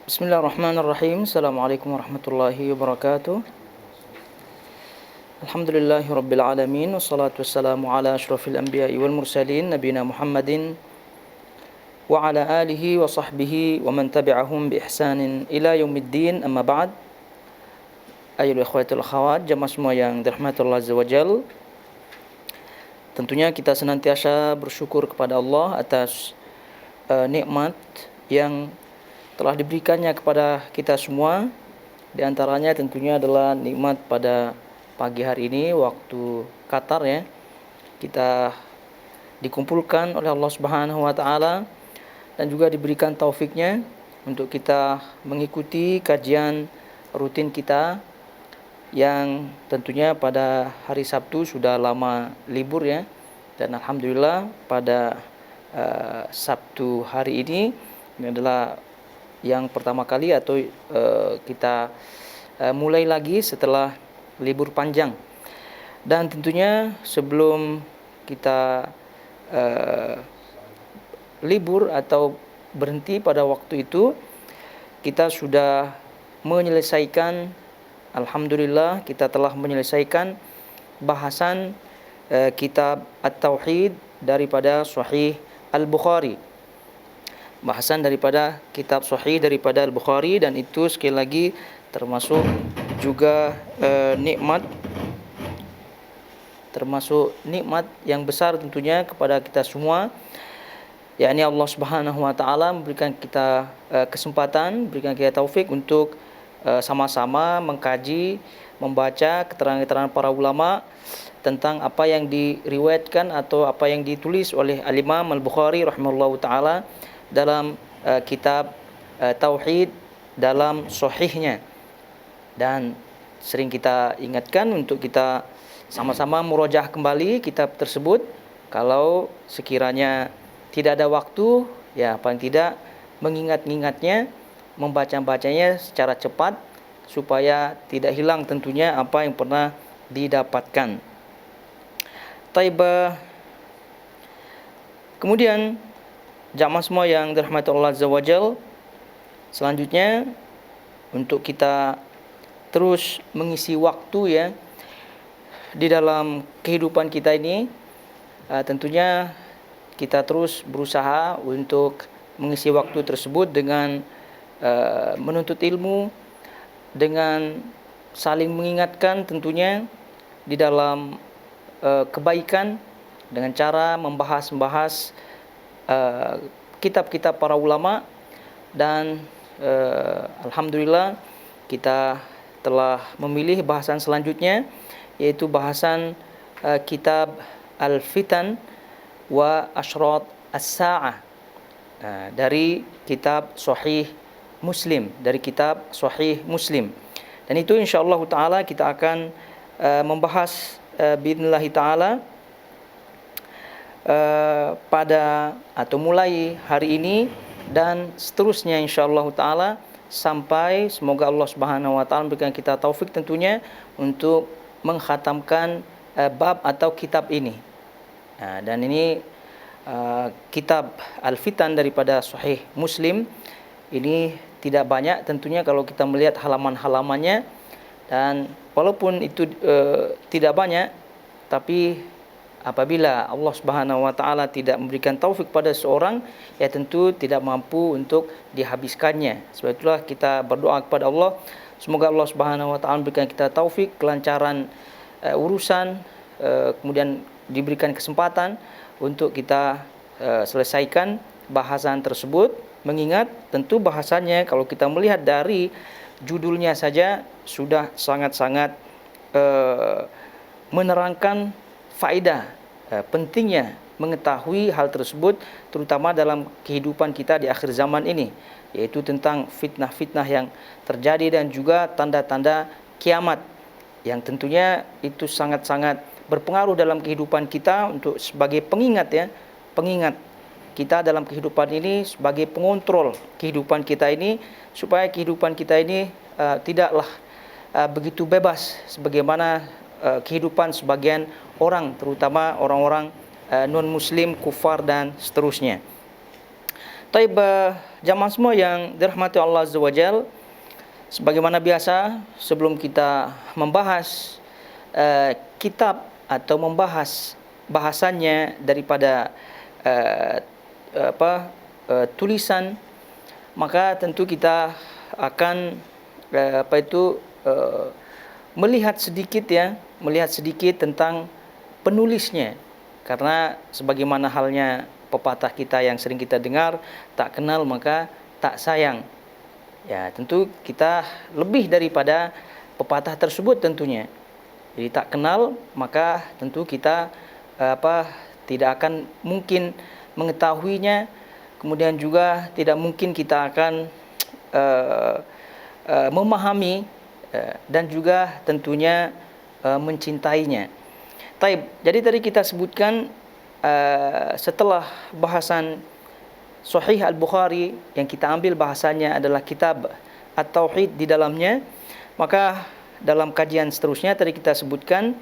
Bismillahirrahmanirrahim. Assalamualaikum warahmatullahi wabarakatuh. Alhamdulillahirabbil alamin wassalatu wassalamu ala asyrafil anbiya'i wal mursalin nabiyina Muhammadin wa ala alihi wa sahbihi wa man tabi'ahum bi ihsanin ila yaumiddin. Amma ba'd. Ayyuhal ikhwatul akhawat, jamaah semua yang dirahmati Allah Azza wa Jalla. Tentunya kita senantiasa bersyukur kepada Allah atas nikmat yang telah diberikannya kepada kita semua. Di antaranya tentunya adalah nikmat pada pagi hari ini waktu Qatar ya. Kita dikumpulkan oleh Allah Subhanahu wa taala dan juga diberikan taufiknya untuk kita mengikuti kajian rutin kita yang tentunya pada hari Sabtu sudah lama libur ya. Dan alhamdulillah pada Sabtu hari ini adalah yang pertama kali atau kita mulai lagi setelah libur panjang. Dan tentunya sebelum kita libur atau berhenti pada waktu itu, kita sudah menyelesaikan, alhamdulillah kita telah menyelesaikan bahasan kitab At-Tauhid daripada Sahih Al-Bukhari. Bahasan daripada kitab Sahih daripada Al-Bukhari, dan itu sekali lagi termasuk juga nikmat yang besar tentunya kepada kita semua, yakni Allah Subhanahu wa taala memberikan kita kesempatan, memberikan kita taufik untuk sama-sama mengkaji, membaca keterangan-keterangan para ulama tentang apa yang diriwayatkan atau apa yang ditulis oleh Al-Imam Al-Bukhari rahimahullahu taala dalam kitab Tauhid dalam Sahihnya. Dan sering kita ingatkan untuk kita sama-sama murojaah kembali kitab tersebut. Kalau sekiranya tidak ada waktu, ya paling tidak mengingat-ingatnya, membaca-bacanya secara cepat supaya tidak hilang tentunya apa yang pernah didapatkan. Taibah. Kemudian jamaah semua yang dirahmati Allah Azza wa Jalla, selanjutnya untuk kita terus mengisi waktu ya di dalam kehidupan kita ini, tentunya kita terus berusaha untuk mengisi waktu tersebut dengan menuntut ilmu, dengan saling mengingatkan tentunya di dalam kebaikan, dengan cara membahas kitab-kitab para ulama. Dan alhamdulillah kita telah memilih bahasan selanjutnya, yaitu bahasan kitab Al-Fitan wa Ashrat As-Sa'ah dari kitab Sahih Muslim, Dan itu insyaallah taala kita akan membahas biidznillah taala pada atau mulai hari ini dan seterusnya insyaallah taala, sampai semoga Allah Subhanahu wa taala memberikan kita taufik tentunya untuk mengkhatamkan bab atau kitab ini. Dan ini kitab Al-Fitan daripada Sahih Muslim ini tidak banyak tentunya kalau kita melihat halaman-halamannya, dan walaupun itu tidak banyak, tapi apabila Allah Subhanahu wa taala tidak memberikan taufik pada seorang, ya tentu tidak mampu untuk dihabiskannya. Sebab itulah kita berdoa kepada Allah, semoga Allah Subhanahu wa taala memberikan kita taufik, kelancaran urusan, kemudian diberikan kesempatan untuk kita selesaikan bahasan tersebut. Mengingat tentu bahasannya kalau kita melihat dari judulnya saja sudah sangat-sangat menerangkan faedah pentingnya mengetahui hal tersebut, terutama dalam kehidupan kita di akhir zaman ini, yaitu tentang fitnah-fitnah yang terjadi dan juga tanda-tanda kiamat yang tentunya itu sangat-sangat berpengaruh dalam kehidupan kita untuk sebagai pengingat kita dalam kehidupan ini, sebagai pengontrol kehidupan kita ini, supaya kehidupan kita ini tidaklah begitu bebas sebagaimana kehidupan sebagian orang, terutama orang-orang non-muslim, kufar dan seterusnya. Taib, jamaah semua yang dirahmati Allah Azza wa Jal, sebagaimana biasa sebelum kita membahas kitab atau membahas bahasannya daripada tulisan, maka tentu kita akan melihat sedikit tentang penulisnya, karena sebagaimana halnya pepatah kita yang sering kita dengar, tak kenal maka tak sayang. Ya, tentu kita lebih daripada pepatah tersebut tentunya. Jadi tak kenal maka tentu kita tidak akan mungkin mengetahuinya, kemudian juga tidak mungkin kita akan memahami dan juga tentunya mencintainya. Taib, jadi tadi kita sebutkan setelah bahasan Sahih Al-Bukhari yang kita ambil bahasanya adalah kitab At-Tauhid di dalamnya, maka dalam kajian seterusnya tadi kita sebutkan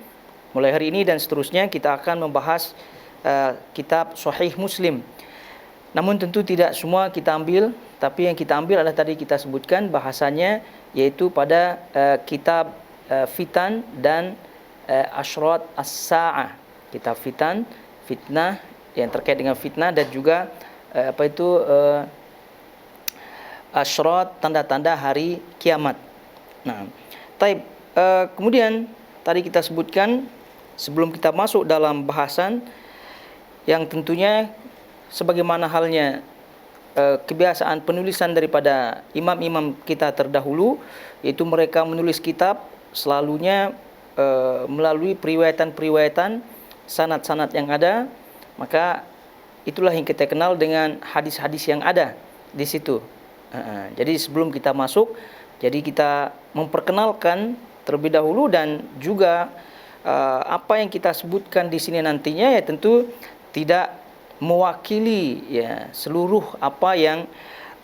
mulai hari ini dan seterusnya kita akan membahas kitab Sahih Muslim. Namun tentu tidak semua kita ambil, tapi yang kita ambil adalah tadi kita sebutkan bahasanya, yaitu pada kitab Fitan dan Ashrat As-Sa'ah. Kitab fitnah yang terkait dengan fitnah, dan juga Ashrat, tanda-tanda hari kiamat. Nah, taib, kemudian tadi kita sebutkan sebelum kita masuk dalam bahasan yang tentunya sebagaimana halnya kebiasaan penulisan daripada imam-imam kita terdahulu, yaitu mereka menulis kitab selalunya melalui periwayatan sanad-sanad yang ada, maka itulah yang kita kenal dengan hadis-hadis yang ada di situ. Jadi sebelum kita masuk, jadi kita memperkenalkan terlebih dahulu, dan juga apa yang kita sebutkan di sini nantinya ya tentu tidak mewakili ya seluruh apa yang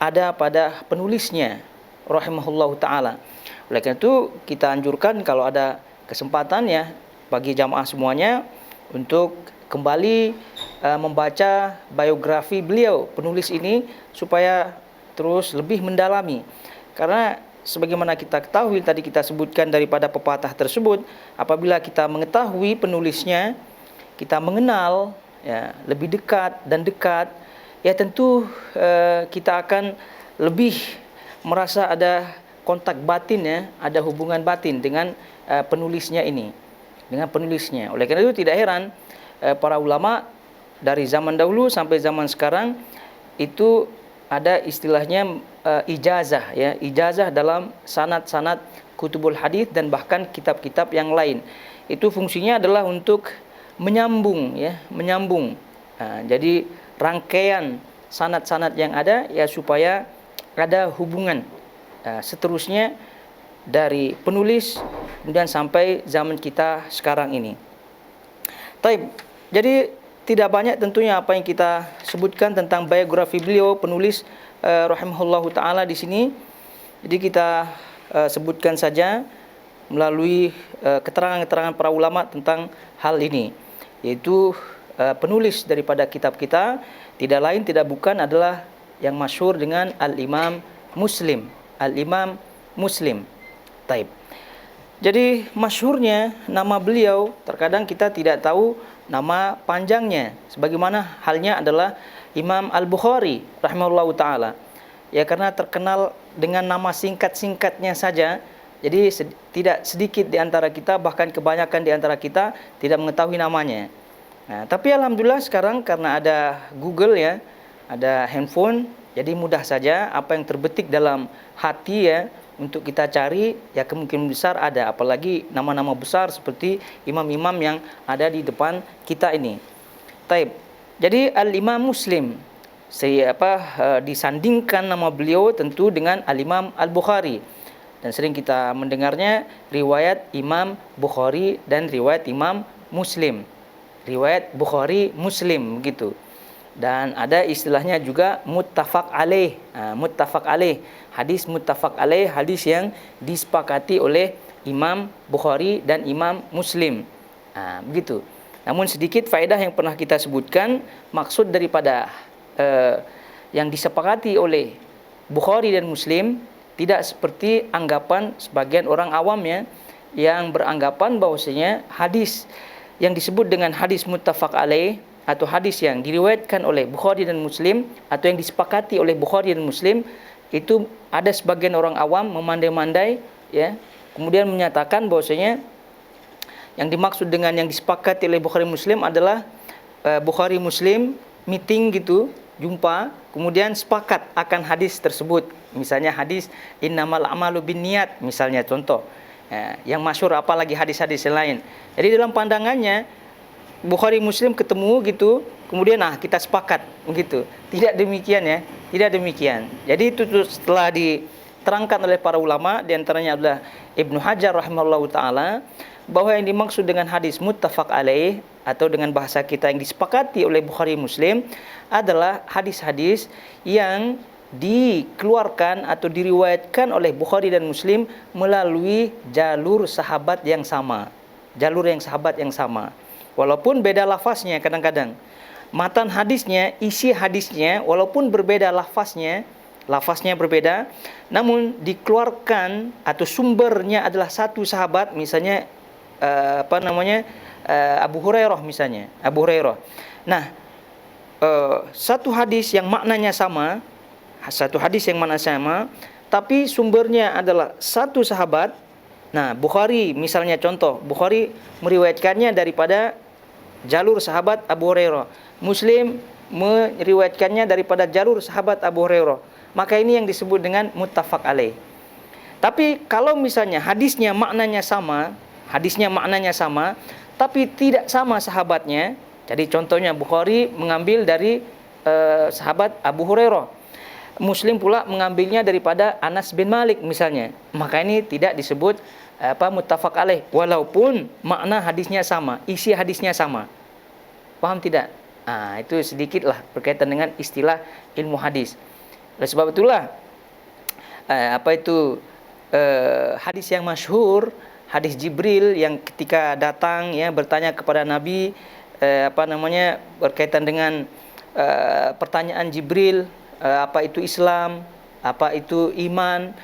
ada pada penulisnya rahimahullahu taala. Oleh karena itu kita anjurkan kalau ada kesempatan ya bagi jamaah semuanya untuk kembali membaca biografi beliau, penulis ini, supaya terus lebih mendalami. Karena sebagaimana kita ketahui tadi kita sebutkan daripada pepatah tersebut, apabila kita mengetahui penulisnya, kita mengenal ya lebih dekat, ya tentu kita akan lebih merasa ada kontak batin ya, ada hubungan batin dengan penulisnya ini, dengan penulisnya. Oleh karena itu tidak heran para ulama dari zaman dahulu sampai zaman sekarang itu ada istilahnya ijazah ya, ijazah dalam sanad-sanad kutubul hadis dan bahkan kitab-kitab yang lain. Itu fungsinya adalah untuk menyambung ya, menyambung. Jadi rangkaian sanad-sanad yang ada ya, supaya ada hubungan seterusnya dari penulis kemudian sampai zaman kita sekarang ini. Taib, jadi tidak banyak tentunya apa yang kita sebutkan tentang biografi beliau penulis rahimahullahu taala di sini. Jadi kita sebutkan saja melalui keterangan-keterangan para ulama tentang hal ini, yaitu penulis daripada kitab kita tidak lain tidak bukan adalah yang masyhur dengan Al-Imam Muslim. Al-Imam Muslim. Taib. Jadi masyhurnya nama beliau, terkadang kita tidak tahu nama panjangnya, sebagaimana halnya adalah Imam Al-Bukhari rahimahullahu taala. Ya, karena terkenal dengan nama singkat-singkatnya saja, jadi tidak sedikit di antara kita, bahkan kebanyakan di antara kita tidak mengetahui namanya. Nah, tapi alhamdulillah sekarang karena ada Google ya, ada handphone, jadi mudah saja apa yang terbetik dalam hati ya untuk kita cari, ya kemungkinan besar ada, apalagi nama-nama besar seperti imam-imam yang ada di depan kita ini. Taib. Jadi Al-Imam Muslim disandingkan nama beliau tentu dengan Al-Imam Al-Bukhari. Dan sering kita mendengarnya riwayat Imam Bukhari dan riwayat Imam Muslim. Riwayat Bukhari Muslim begitu. Dan ada istilahnya juga muttafaq alaih. Muttafaq alaih, hadis muttafaq alaih, hadis yang disepakati oleh Imam Bukhari dan Imam Muslim. Begitu. Namun sedikit faedah yang pernah kita sebutkan, maksud daripada yang disepakati oleh Bukhari dan Muslim, tidak seperti anggapan sebagian orang awam ya, yang beranggapan bahwasanya hadis yang disebut dengan hadis muttafaq alaih atau hadis yang diriwayatkan oleh Bukhari dan Muslim atau yang disepakati oleh Bukhari dan Muslim, itu ada sebagian orang awam memandai-mandai ya, kemudian menyatakan bahwasanya yang dimaksud dengan yang disepakati oleh Bukhari Muslim adalah Bukhari Muslim meeting gitu, jumpa, kemudian sepakat akan hadis tersebut. Misalnya hadis innamal a'malu binniyat, misalnya contoh. Yang masyhur, apalagi hadis-hadis yang lain. Jadi dalam pandangannya Bukhari Muslim ketemu gitu, kemudian kita sepakat begitu. Tidak demikian ya, tidak demikian. Jadi itu setelah diterangkan oleh para ulama, di antaranya adalah Ibnu Hajar rahimahullahu taala, bahwa yang dimaksud dengan hadis muttafaq alaih atau dengan bahasa kita yang disepakati oleh Bukhari Muslim adalah hadis-hadis yang dikeluarkan atau diriwayatkan oleh Bukhari dan Muslim melalui jalur sahabat yang sama. Jalur yang sahabat yang sama. Walaupun beda lafaznya kadang-kadang. Matan hadisnya, isi hadisnya walaupun berbeda lafaznya berbeda, namun dikeluarkan atau sumbernya adalah satu sahabat, misalnya Abu Hurairah misalnya, Abu Hurairah. Nah, satu hadis yang maknanya sama, tapi sumbernya adalah satu sahabat. Nah, Bukhari misalnya contoh, Bukhari meriwayatkannya daripada jalur sahabat Abu Hurairah, Muslim meriwayatkannya daripada jalur sahabat Abu Hurairah, maka ini yang disebut dengan muttafaq alaih. Tapi kalau misalnya hadisnya maknanya sama, tapi tidak sama sahabatnya, jadi contohnya Bukhari mengambil dari sahabat Abu Hurairah, Muslim pula mengambilnya daripada Anas bin Malik misalnya, maka ini tidak disebut muttafaq alaih, walaupun makna hadisnya sama, isi hadisnya sama. Paham tidak? Itu sedikitlah berkaitan dengan istilah ilmu hadis. Oleh sebab itulah hadis yang masyhur, hadis Jibril yang ketika datang ya bertanya kepada Nabi berkaitan dengan pertanyaan Jibril, apa itu Islam, apa itu iman,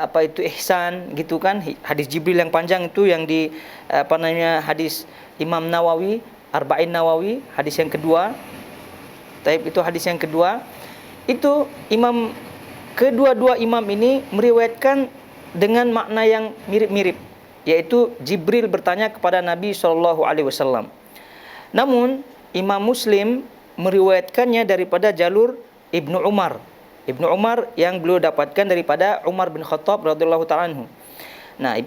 apa itu ihsan, gitu kan. Hadis Jibril yang panjang itu yang di hadis Imam Nawawi, Arba'in Nawawi, hadis yang kedua. Itu hadis yang kedua. Itu kedua-dua imam ini meriwayatkan dengan makna yang mirip-mirip, yaitu Jibril bertanya kepada Nabi SAW. Namun Imam Muslim meriwayatkannya daripada jalur Ibnu Umar yang beliau dapatkan daripada Umar bin Khattab radhiyallahu ta'ala anhu. Nah,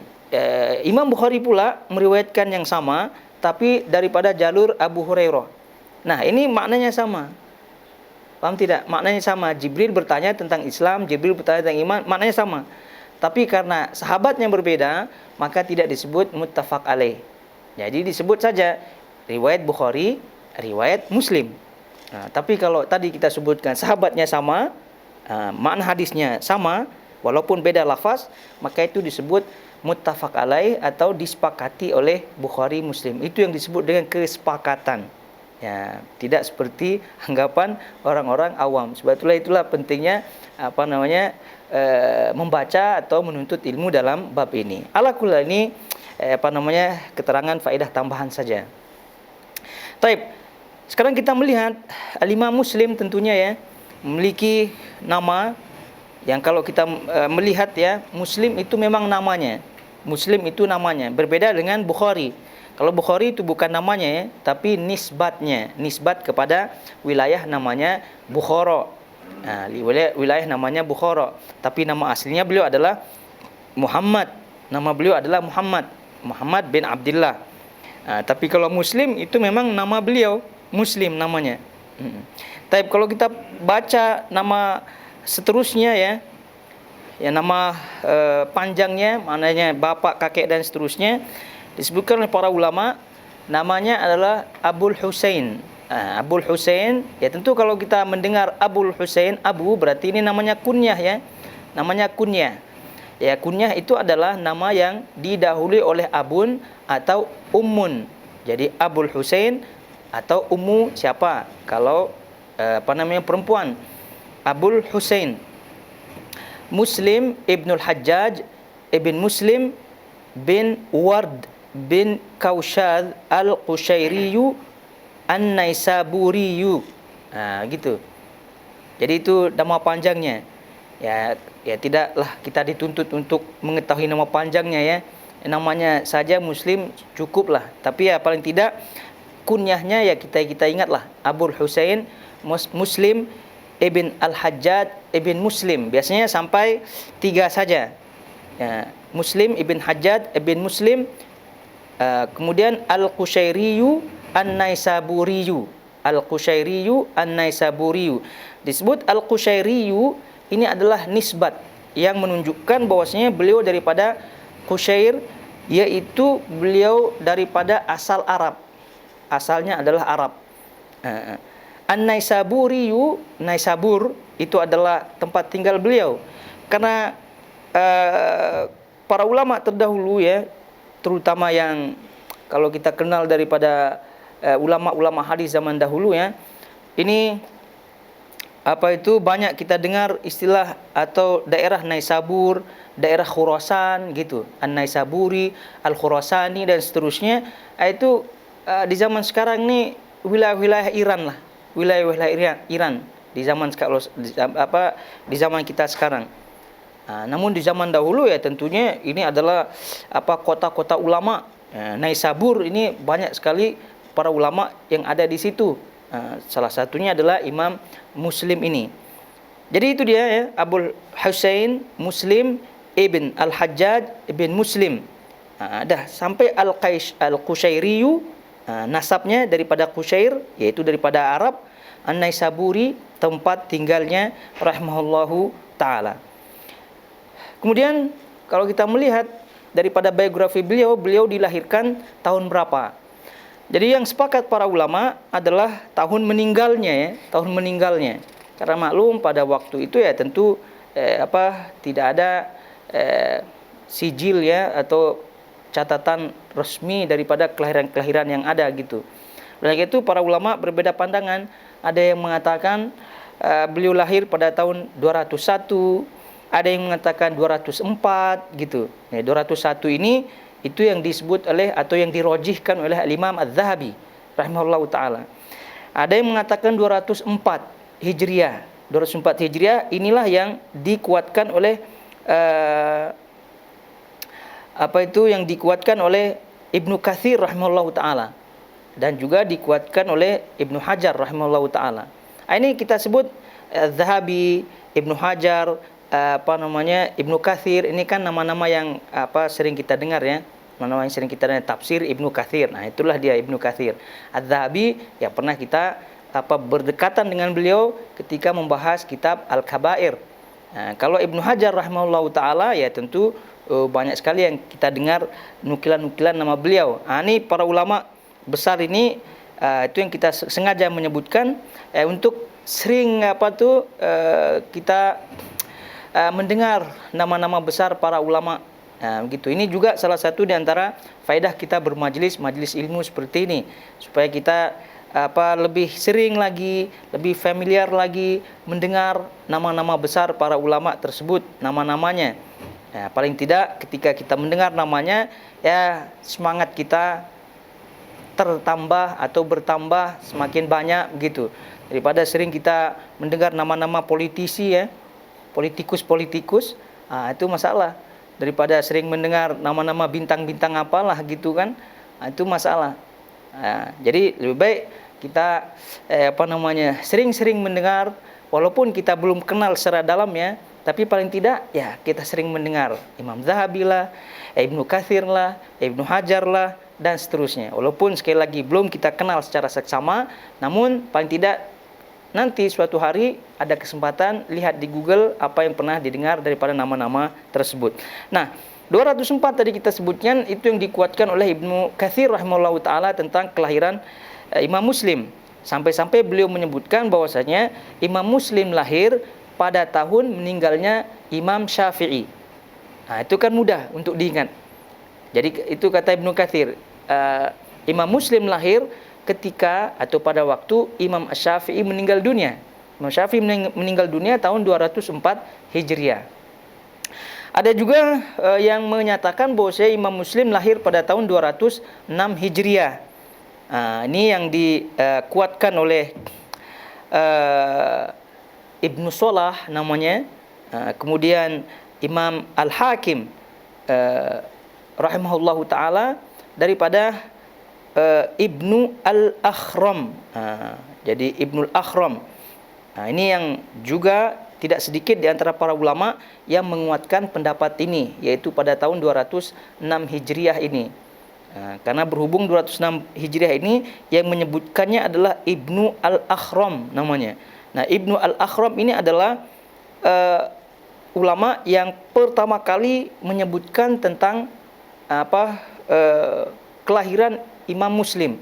Imam Bukhari pula meriwayatkan yang sama, tapi daripada jalur Abu Hurairah. Nah, ini maknanya sama. Paham tidak? Maknanya sama. Jibril bertanya tentang Islam, Jibril bertanya tentang iman, maknanya sama. Tapi karena sahabatnya berbeda, maka tidak disebut muttafaq alaih. Jadi disebut saja riwayat Bukhari, riwayat Muslim. Nah, tapi kalau tadi kita sebutkan sahabatnya sama, makna hadisnya sama, walaupun beda lafaz, maka itu disebut muttafaq alaih atau disepakati oleh Bukhari Muslim. Itu yang disebut dengan kesepakatan. Ya, tidak seperti anggapan orang-orang awam. Sebab itulah pentingnya membaca atau menuntut ilmu dalam bab ini. Ala-kulli ini keterangan faedah tambahan saja. Taib. Sekarang kita melihat Imam Muslim tentunya ya memiliki nama yang kalau kita melihat ya, Muslim itu memang namanya. Muslim itu namanya, berbeda dengan Bukhari. Kalau Bukhari itu bukan namanya ya, tapi nisbat kepada wilayah namanya Bukhara. Nah, wilayah namanya Bukhara, tapi nama aslinya beliau adalah Muhammad. Nama beliau adalah Muhammad bin Abdullah. Tapi kalau Muslim itu memang nama beliau Muslim namanya. Tapi kalau kita baca nama seterusnya ya nama panjangnya, maknanya bapak, kakek dan seterusnya, disebutkan oleh para ulama, namanya adalah Abul Husain. Abul Husain, ya tentu kalau kita mendengar Abul Husain, Abu berarti ini namanya kunyah ya. Namanya kunyah. Ya, kunyah itu adalah nama yang didahului oleh abun atau ummun. Jadi Abul Husain atau ummu siapa? Kalau perempuan. Abul Husain Muslim ibnul Hajjaj ibn Muslim bin Ward bin Kaushad al-Qushairiyu an-Naisaburiyu. Gitu. Jadi itu nama panjangnya. Ya tidaklah kita dituntut untuk mengetahui nama panjangnya ya. Namanya saja Muslim cukuplah. Tapi ya paling tidak kunyahnya ya kita ingatlah, Abul Husain Muslim ibn Al-Hajjaj ibn Muslim. Biasanya sampai 3 saja. Ya, Muslim ibn Hajjaj ibn Muslim, kemudian Al-Qushairiyu an-Naisaburiyu. Al-Qushairiyu an-Naisaburiyu. Disebut Al-Qushairiyu ini adalah nisbat yang menunjukkan bahwasanya beliau daripada Qushair, yaitu beliau daripada asal Arab. Asalnya adalah Arab. An-Naisaburiyu, Naisabur itu adalah tempat tinggal beliau. Karena para ulama terdahulu ya, terutama yang kalau kita kenal daripada ulama-ulama hadis zaman dahulu ya, ini banyak kita dengar istilah atau daerah Naisabur, daerah Khurasan gitu, An-Naisaburi, Al-Khurasani dan seterusnya. Itu di zaman sekarang nih wilayah-wilayah Iran lah, wilayah-wilayah Iran di zaman di zaman kita sekarang. Namun di zaman dahulu ya tentunya ini adalah kota-kota ulama. Naisabur ini banyak sekali para ulama yang ada di situ. Salah satunya adalah Imam Muslim ini. Jadi itu dia ya, Abul Husain Muslim ibn Al-Hajjaj ibn Muslim. Dah sampai Al-Qushairiyu, nasabnya daripada Qushair, yaitu daripada Arab. An-Naisaburi, tempat tinggalnya rahimahullahu ta'ala. Kemudian kalau kita melihat daripada biografi beliau dilahirkan tahun berapa? Jadi yang sepakat para ulama adalah tahun meninggalnya ya, tahun meninggalnya. Karena maklum pada waktu itu ya tentu tidak ada sijil ya atau catatan resmi daripada kelahiran-kelahiran yang ada gitu. Oleh itu para ulama berbeda pandangan. Ada yang mengatakan beliau lahir pada tahun 201, ada yang mengatakan 204 gitu. 201 ini itu yang disebut oleh atau yang dirojihkan oleh Imam Az-Zahabi rahimahullahu taala. Ada yang mengatakan 204 Hijriah. 204 Hijriah inilah yang dikuatkan oleh yang dikuatkan oleh Ibnu Katsir rahimahullahu taala dan juga dikuatkan oleh Ibnu Hajar rahimahullahu taala. Ini kita sebut Az-Zahabi, Ibnu Hajar, Ibnu Katsir, ini kan nama-nama yang sering kita dengar ya. Nama-nama yang sering kita dengar, tafsir Ibnu Katsir. Nah, itulah dia Ibnu Katsir. Az-Zahabi ya pernah kita berdekatan dengan beliau ketika membahas kitab Al-Kabair. Nah, kalau Ibnu Hajar rahimahullahu taala ya tentu banyak sekali yang kita dengar nukilan-nukilan nama beliau. Ini para ulama besar ini itu yang kita sengaja menyebutkan untuk sering kita mendengar nama-nama besar para ulama. Begitu. Ini juga salah satu di antara faedah kita bermajlis ilmu seperti ini, supaya kita lebih sering lagi, lebih familiar lagi mendengar nama-nama besar para ulama tersebut, nama-namanya. Paling tidak ketika kita mendengar namanya ya semangat kita tertambah atau bertambah semakin banyak gitu, daripada sering kita mendengar nama-nama politisi ya, politikus, itu masalah. Daripada sering mendengar nama-nama bintang-bintang apalah gitu kan, itu masalah. Jadi lebih baik kita sering-sering mendengar, walaupun kita belum kenal secara dalam ya, tapi paling tidak ya kita sering mendengar Imam Zahabi lah, Ibnu Katsir lah, Ibnu Hajar lah dan seterusnya. Walaupun sekali lagi belum kita kenal secara seksama, namun paling tidak nanti suatu hari ada kesempatan lihat di Google apa yang pernah didengar daripada nama-nama tersebut. Nah, 204 tadi kita sebutkan itu yang dikuatkan oleh Ibnu Katsir rahimahullahu taala tentang kelahiran Imam Muslim. Sampai-sampai beliau menyebutkan bahwasanya Imam Muslim lahir pada tahun meninggalnya Imam Syafi'i. Nah, itu kan mudah untuk diingat. Jadi itu kata Ibnu Katsir, Imam Muslim lahir ketika atau pada waktu Imam Syafi'i meninggal dunia. Imam Syafi'i meninggal dunia tahun 204 Hijriah. Ada juga yang menyatakan bahwa Imam Muslim lahir pada tahun 206 Hijriah. Ini yang dikuatkan oleh Ibnu Salah namanya. Kemudian Imam Al-Hakim rahimahullahu taala daripada Ibnu Al-Akhram. Jadi Ibnu Al-Akhram. Ini yang juga tidak sedikit di antara para ulama yang menguatkan pendapat ini, yaitu pada tahun 206 Hijriah ini. Karena berhubung 206 Hijriah ini yang menyebutkannya adalah Ibnu Al-Akhram namanya. Nah, Ibnu Al-Akhram ini adalah ulama yang pertama kali menyebutkan tentang kelahiran Imam Muslim,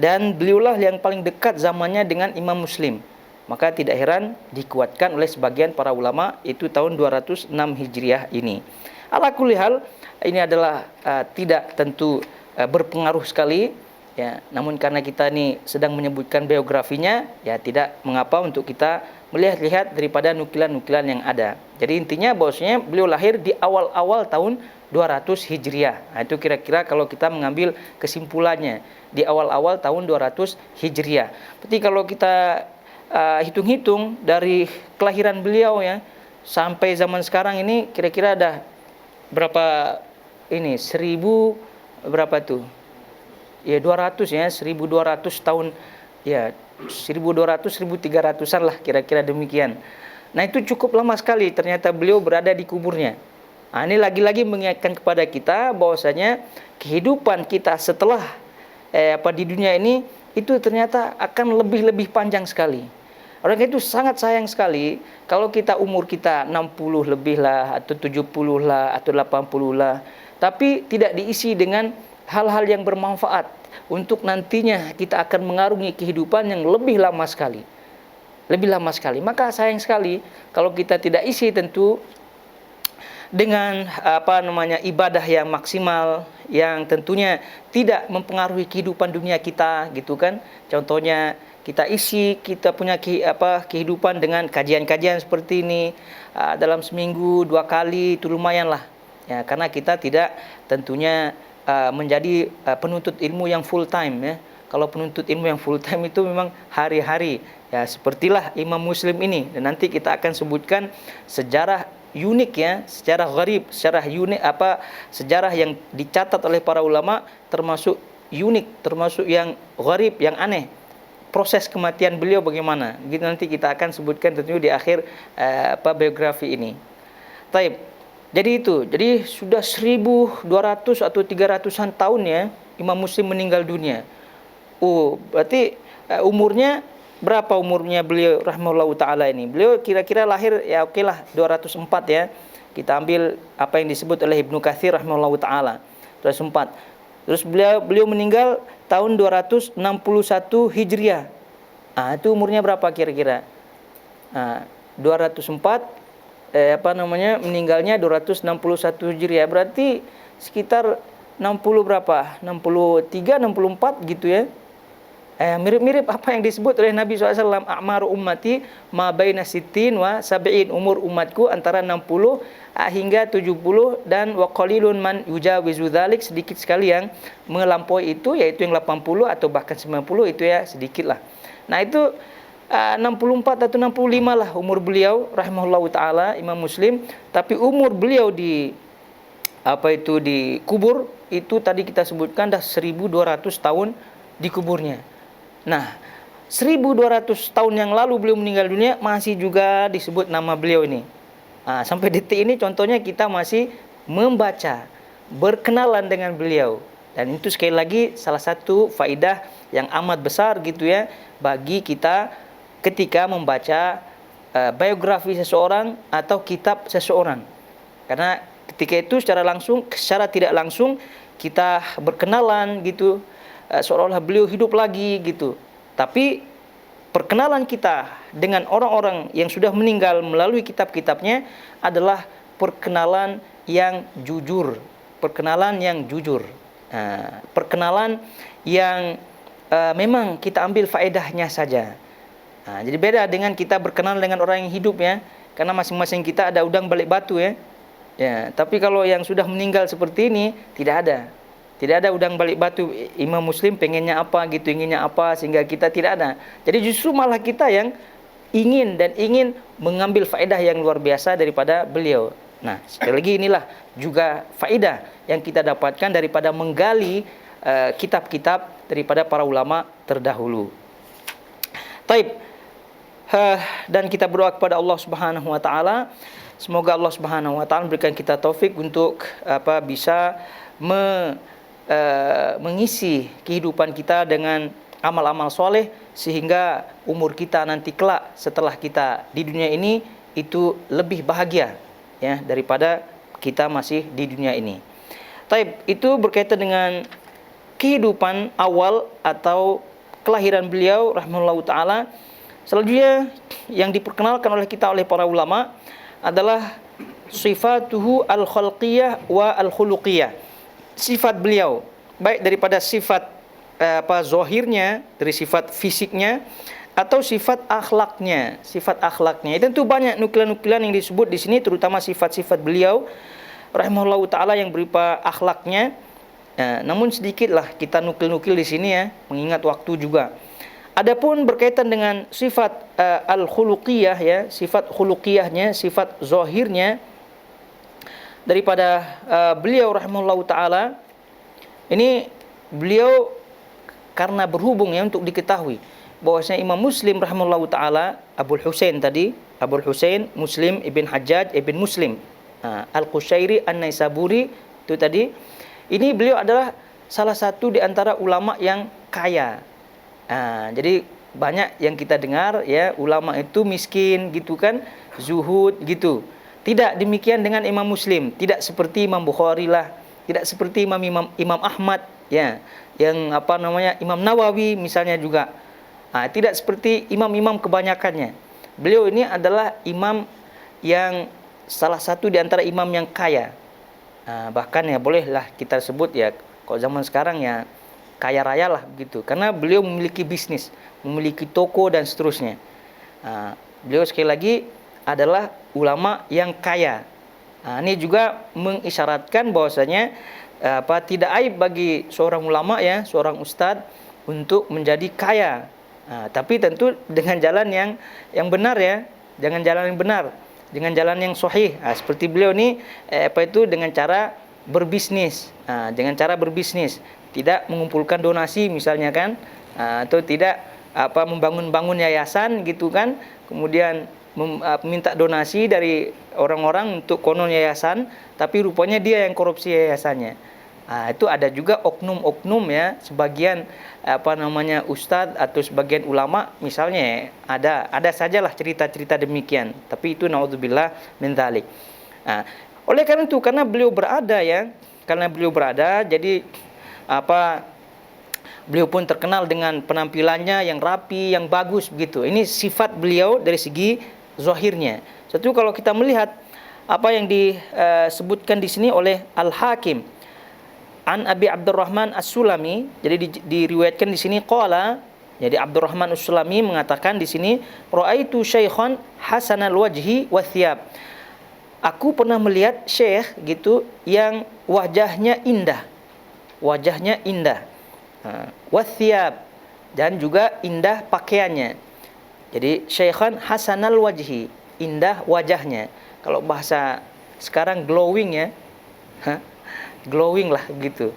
dan beliaulah yang paling dekat zamannya dengan Imam Muslim. Maka tidak heran dikuatkan oleh sebagian para ulama itu tahun 206 Hijriah ini. Ala kulli hal, ini adalah tidak tentu berpengaruh sekali ya, namun karena kita ini sedang menyebutkan biografinya, ya tidak mengapa untuk kita melihat-lihat daripada nukilan-nukilan yang ada. Jadi intinya bahwasanya beliau lahir di awal-awal tahun 200 Hijriah. Nah, itu kira-kira kalau kita mengambil kesimpulannya di awal-awal tahun 200 Hijriah. Berarti kalau kita hitung-hitung dari kelahiran beliau ya sampai zaman sekarang ini kira-kira ada berapa ini? 1000 berapa tuh? Ya 200 ya, 1200 tahun ya, 1200 1300-an lah kira-kira demikian. Nah, itu cukup lama sekali ternyata beliau berada di kuburnya. Nah, ini lagi-lagi mengingatkan kepada kita bahwasanya kehidupan kita setelah di dunia ini itu ternyata akan lebih panjang sekali. Orang itu sangat sayang sekali kalau umur kita 60 lebih lah, atau 70 lah, atau 80 lah, tapi tidak diisi dengan hal-hal yang bermanfaat untuk nantinya kita akan mengarungi kehidupan yang lebih lama sekali. Maka sayang sekali kalau kita tidak isi tentu dengan ibadah yang maksimal, yang tentunya tidak mempengaruhi kehidupan dunia kita gitu kan. Contohnya kita isi kita punya kehidupan dengan kajian-kajian seperti ini dalam seminggu 2 kali, itu lumayan lah ya, karena kita tidak tentunya menjadi penuntut ilmu yang full time ya. Kalau penuntut ilmu yang full time itu memang hari-hari ya, sepertilah Imam Muslim ini, dan nanti kita akan sebutkan sejarah unik ya, sejarah gharib, sejarah unik sejarah yang dicatat oleh para ulama termasuk unik, termasuk yang gharib, yang aneh. Proses kematian beliau bagaimana? Gitu nanti kita akan sebutkan tentunya di akhir biografi ini. Taib. Jadi sudah 1200 atau 300-an tahun ya Imam Muslim meninggal dunia. Berarti umurnya berapa umurnya beliau rahimahullahu taala ini? Beliau kira-kira lahir ya lah 204 ya. Kita ambil apa yang disebut oleh Ibnu Katsir rahimahullahu taala 204. Terus beliau meninggal tahun 261 Hijriah. Itu umurnya berapa kira-kira? 204 meninggalnya 261 Hijriah. Berarti sekitar 60 berapa? 63, 64 gitu ya. Mirip-mirip apa yang disebut oleh Nabi SAW, a'maru ummati ma baina sittin wa sab'in, umur umatku antara 60 hingga 70, dan wa qalilun man yujawizu dzalik, sedikit sekali yang melampaui itu, yaitu yang 80 atau bahkan 90, itu ya sedikit lah. Nah, itu 64 atau 65 lah umur beliau rahimahullahu taala Imam Muslim, tapi umur beliau di kubur itu tadi kita sebutkan dah 1200 tahun di kuburnya. Nah, 1200 tahun yang lalu beliau meninggal dunia, masih juga disebut nama beliau ini. Sampai detik ini contohnya kita masih membaca, berkenalan dengan beliau. Dan itu sekali lagi salah satu faidah yang amat besar gitu ya bagi kita ketika membaca biografi seseorang atau kitab seseorang. Karena ketika itu secara tidak langsung kita berkenalan gitu, seolah-olah beliau hidup lagi gitu. Tapi perkenalan kita dengan orang-orang yang sudah meninggal melalui kitab-kitabnya adalah perkenalan yang jujur, perkenalan yang memang kita ambil faedahnya saja. Jadi beda dengan kita berkenalan dengan orang yang hidup ya. Karena masing-masing kita ada udang balik batu ya. Ya, tapi kalau yang sudah meninggal seperti ini tidak ada. Tidak ada udang balik batu. Imam Muslim pengennya apa gitu, inginnya apa, sehingga kita tidak ada. Jadi justru malah kita yang ingin mengambil faedah yang luar biasa daripada beliau. Nah, sekali lagi inilah juga faedah yang kita dapatkan daripada menggali kitab-kitab daripada para ulama terdahulu. Taib. Dan kita berdoa kepada Allah Subhanahu wa taala, semoga Allah Subhanahu wa taala memberikan kita taufik untuk bisa mengisi kehidupan kita dengan amal-amal soleh, sehingga umur kita nanti kelak setelah kita di dunia ini itu lebih bahagia ya daripada kita masih di dunia ini. Taib, itu berkaitan dengan kehidupan awal atau kelahiran beliau rahimahullahu taala. Selanjutnya yang diperkenalkan oleh kita oleh para ulama adalah sifatuhu al-khalqiyah wa al-khuluqiyah. Sifat beliau, baik daripada sifat zahirnya, dari sifat fisiknya, atau sifat akhlaknya. Sifat akhlaknya itu tentu banyak nukilan-nukilan yang disebut di sini, terutama sifat-sifat beliau rahimahullahu taala yang berupa akhlaknya. Namun sedikitlah kita nukil-nukil di sini ya, mengingat waktu juga. Adapun berkaitan dengan sifat al-khuluqiyah ya, sifat khuluqiyahnya, sifat zahirnya daripada beliau rahimahullahu taala, ini beliau karena berhubung ya untuk diketahui bahwasanya Imam Muslim rahimahullahu taala, Abul Husain Muslim ibn Hajjaj ibn Muslim Al-Qushairi An-Naisaburi itu tadi, ini beliau adalah salah satu di antara ulama yang kaya. Jadi banyak yang kita dengar ya, ulama itu miskin gitu kan, zuhud gitu. Tidak demikian dengan Imam Muslim, tidak seperti Imam Bukhari lah, tidak seperti Imam Ahmad ya, yang Imam Nawawi misalnya juga. Tidak seperti imam-imam kebanyakannya. Beliau ini adalah imam yang salah satu di antara imam yang kaya. Bahkan ya bolehlah kita sebut ya, kalau zaman sekarang ya kaya raya lah begitu, karena beliau memiliki bisnis, memiliki toko dan seterusnya. Beliau sekali lagi adalah ulama yang kaya. Ini juga mengisyaratkan bahwasanya tidak aib bagi seorang ulama ya, seorang ustadz untuk menjadi kaya. Tapi tentu dengan jalan yang benar ya, dengan jalan yang benar, dengan jalan yang sahih. Seperti beliau ini dengan cara berbisnis, tidak mengumpulkan donasi misalnya kan, atau tidak membangun yayasan gitu kan, kemudian minta donasi dari orang-orang untuk konon yayasan, tapi rupanya dia yang korupsi yayasannya. Itu ada juga oknum-oknum ya, sebagian ustadz atau sebagian ulama misalnya, ada sajalah cerita-cerita demikian, tapi itu naudzubillah min dzalik. Oleh karena itu, karena beliau berada jadi beliau pun terkenal dengan penampilannya yang rapi, yang bagus begitu. Ini sifat beliau dari segi zahirnya. Satu, kalau kita melihat apa yang disebutkan di sini oleh Al-Hakim an Abi Abdurrahman As-Sulami, jadi diriwayatkan di sini qala, jadi Abdurrahman As-Sulami mengatakan di sini, raaitu syaikhan hasanal wajhi wa thiyab. Aku pernah melihat syekh gitu yang wajahnya indah. Wathiyab, dan juga indah pakaiannya. Jadi syaikhan hasanal wajhi, indah wajahnya. Kalau bahasa sekarang glowing ya, glowing lah gitu,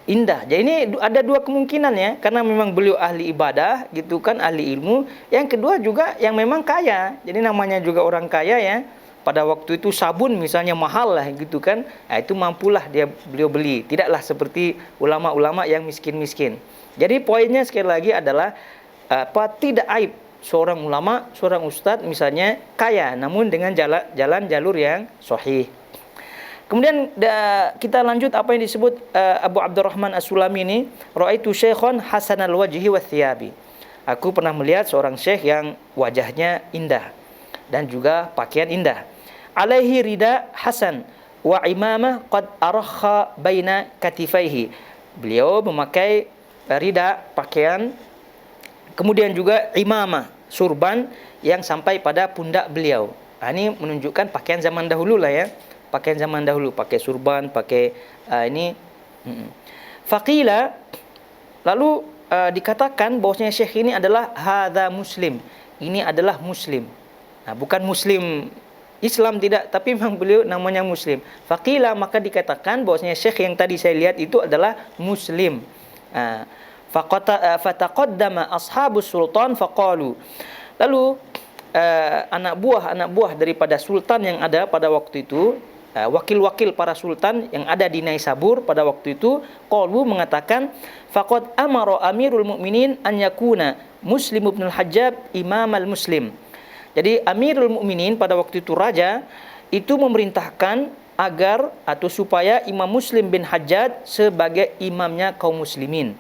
indah. Jadi ini ada dua kemungkinan ya, karena memang beliau ahli ibadah gitu kan, ahli ilmu. Yang kedua juga yang memang kaya. Jadi namanya juga orang kaya ya. Pada waktu itu sabun misalnya mahal lah gitu kan, itu mampulah beliau beli. Tidaklah seperti ulama-ulama yang miskin-miskin. Jadi poinnya sekali lagi adalah tidak aib seorang ulama, seorang ustadz misalnya kaya, namun dengan jalan jalur yang sahih. Kemudian kita lanjut apa yang disebut Abu Abdurrahman As-Sulami ini, raaitu syaikhan hasanal wajhi wa thiyabi. Aku pernah melihat seorang syekh yang wajahnya indah dan juga pakaian indah. Alaihi rida hasan wa imamah qad arakha baina katifaihi. Beliau memakai rida, pakaian Kemudian juga imamah, surban yang sampai pada pundak beliau. Ini menunjukkan pakaian zaman dahulu lah ya. Pakaian zaman dahulu, pakai surban, pakai ini. Faqila, lalu dikatakan bahwasanya syekh ini adalah hadza muslim. Ini adalah muslim. Nah, bukan muslim Islam tidak, tapi memang beliau namanya muslim. Faqila, maka dikatakan bahwasanya syekh yang tadi saya lihat itu adalah muslim. Fataqaddama ashabus sultan faqalu. Lalu anak buah daripada sultan yang ada pada waktu itu, wakil-wakil para sultan yang ada di Naisabur pada waktu itu, qalu mengatakan faqad amara amirul mukminin an yakuna Muslim ibn al-Hajjaj imam al-muslim. Jadi Amirul Mukminin pada waktu itu raja itu memerintahkan agar atau supaya Imam Muslim bin Hajjaj sebagai imamnya kaum muslimin.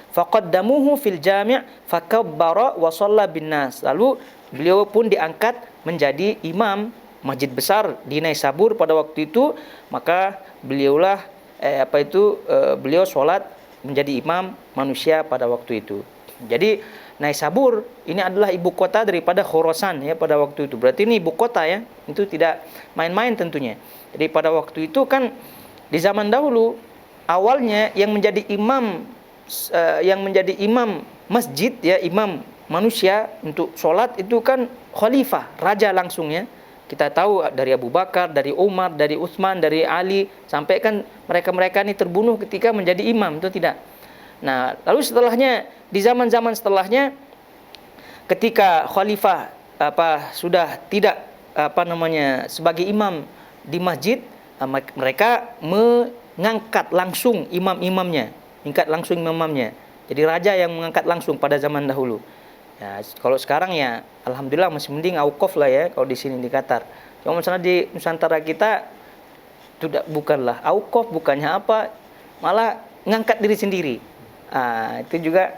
Faqaddamuhu fil jami' fakabbara wa shalla bin nas. Lalu beliau pun diangkat menjadi imam masjid besar di Naisabur pada waktu itu, maka beliaulah beliau sholat menjadi imam manusia pada waktu itu. Jadi Naisabur ini adalah ibu kota daripada Khorasan ya pada waktu itu. Berarti ini ibu kota ya. Itu tidak main-main tentunya. Jadi pada waktu itu kan di zaman dahulu awalnya yang menjadi imam masjid ya, imam manusia untuk sholat itu kan khalifah, raja langsung ya. Kita tahu dari Abu Bakar, dari Umar, dari Utsman, dari Ali, sampai kan mereka-mereka ini terbunuh ketika menjadi imam, itu tidak. Nah, lalu setelahnya di zaman-zaman setelahnya ketika khalifah sudah tidak sebagai imam di masjid, mereka mengangkat langsung imamnya. Jadi raja yang mengangkat langsung pada zaman dahulu. Ya, kalau sekarang ya alhamdulillah masih mending auqaf lah ya kalau di sini di Qatar. Cuma misalnya di Nusantara kita bukanlah auqaf, bukannya apa, malah ngangkat diri sendiri. Itu juga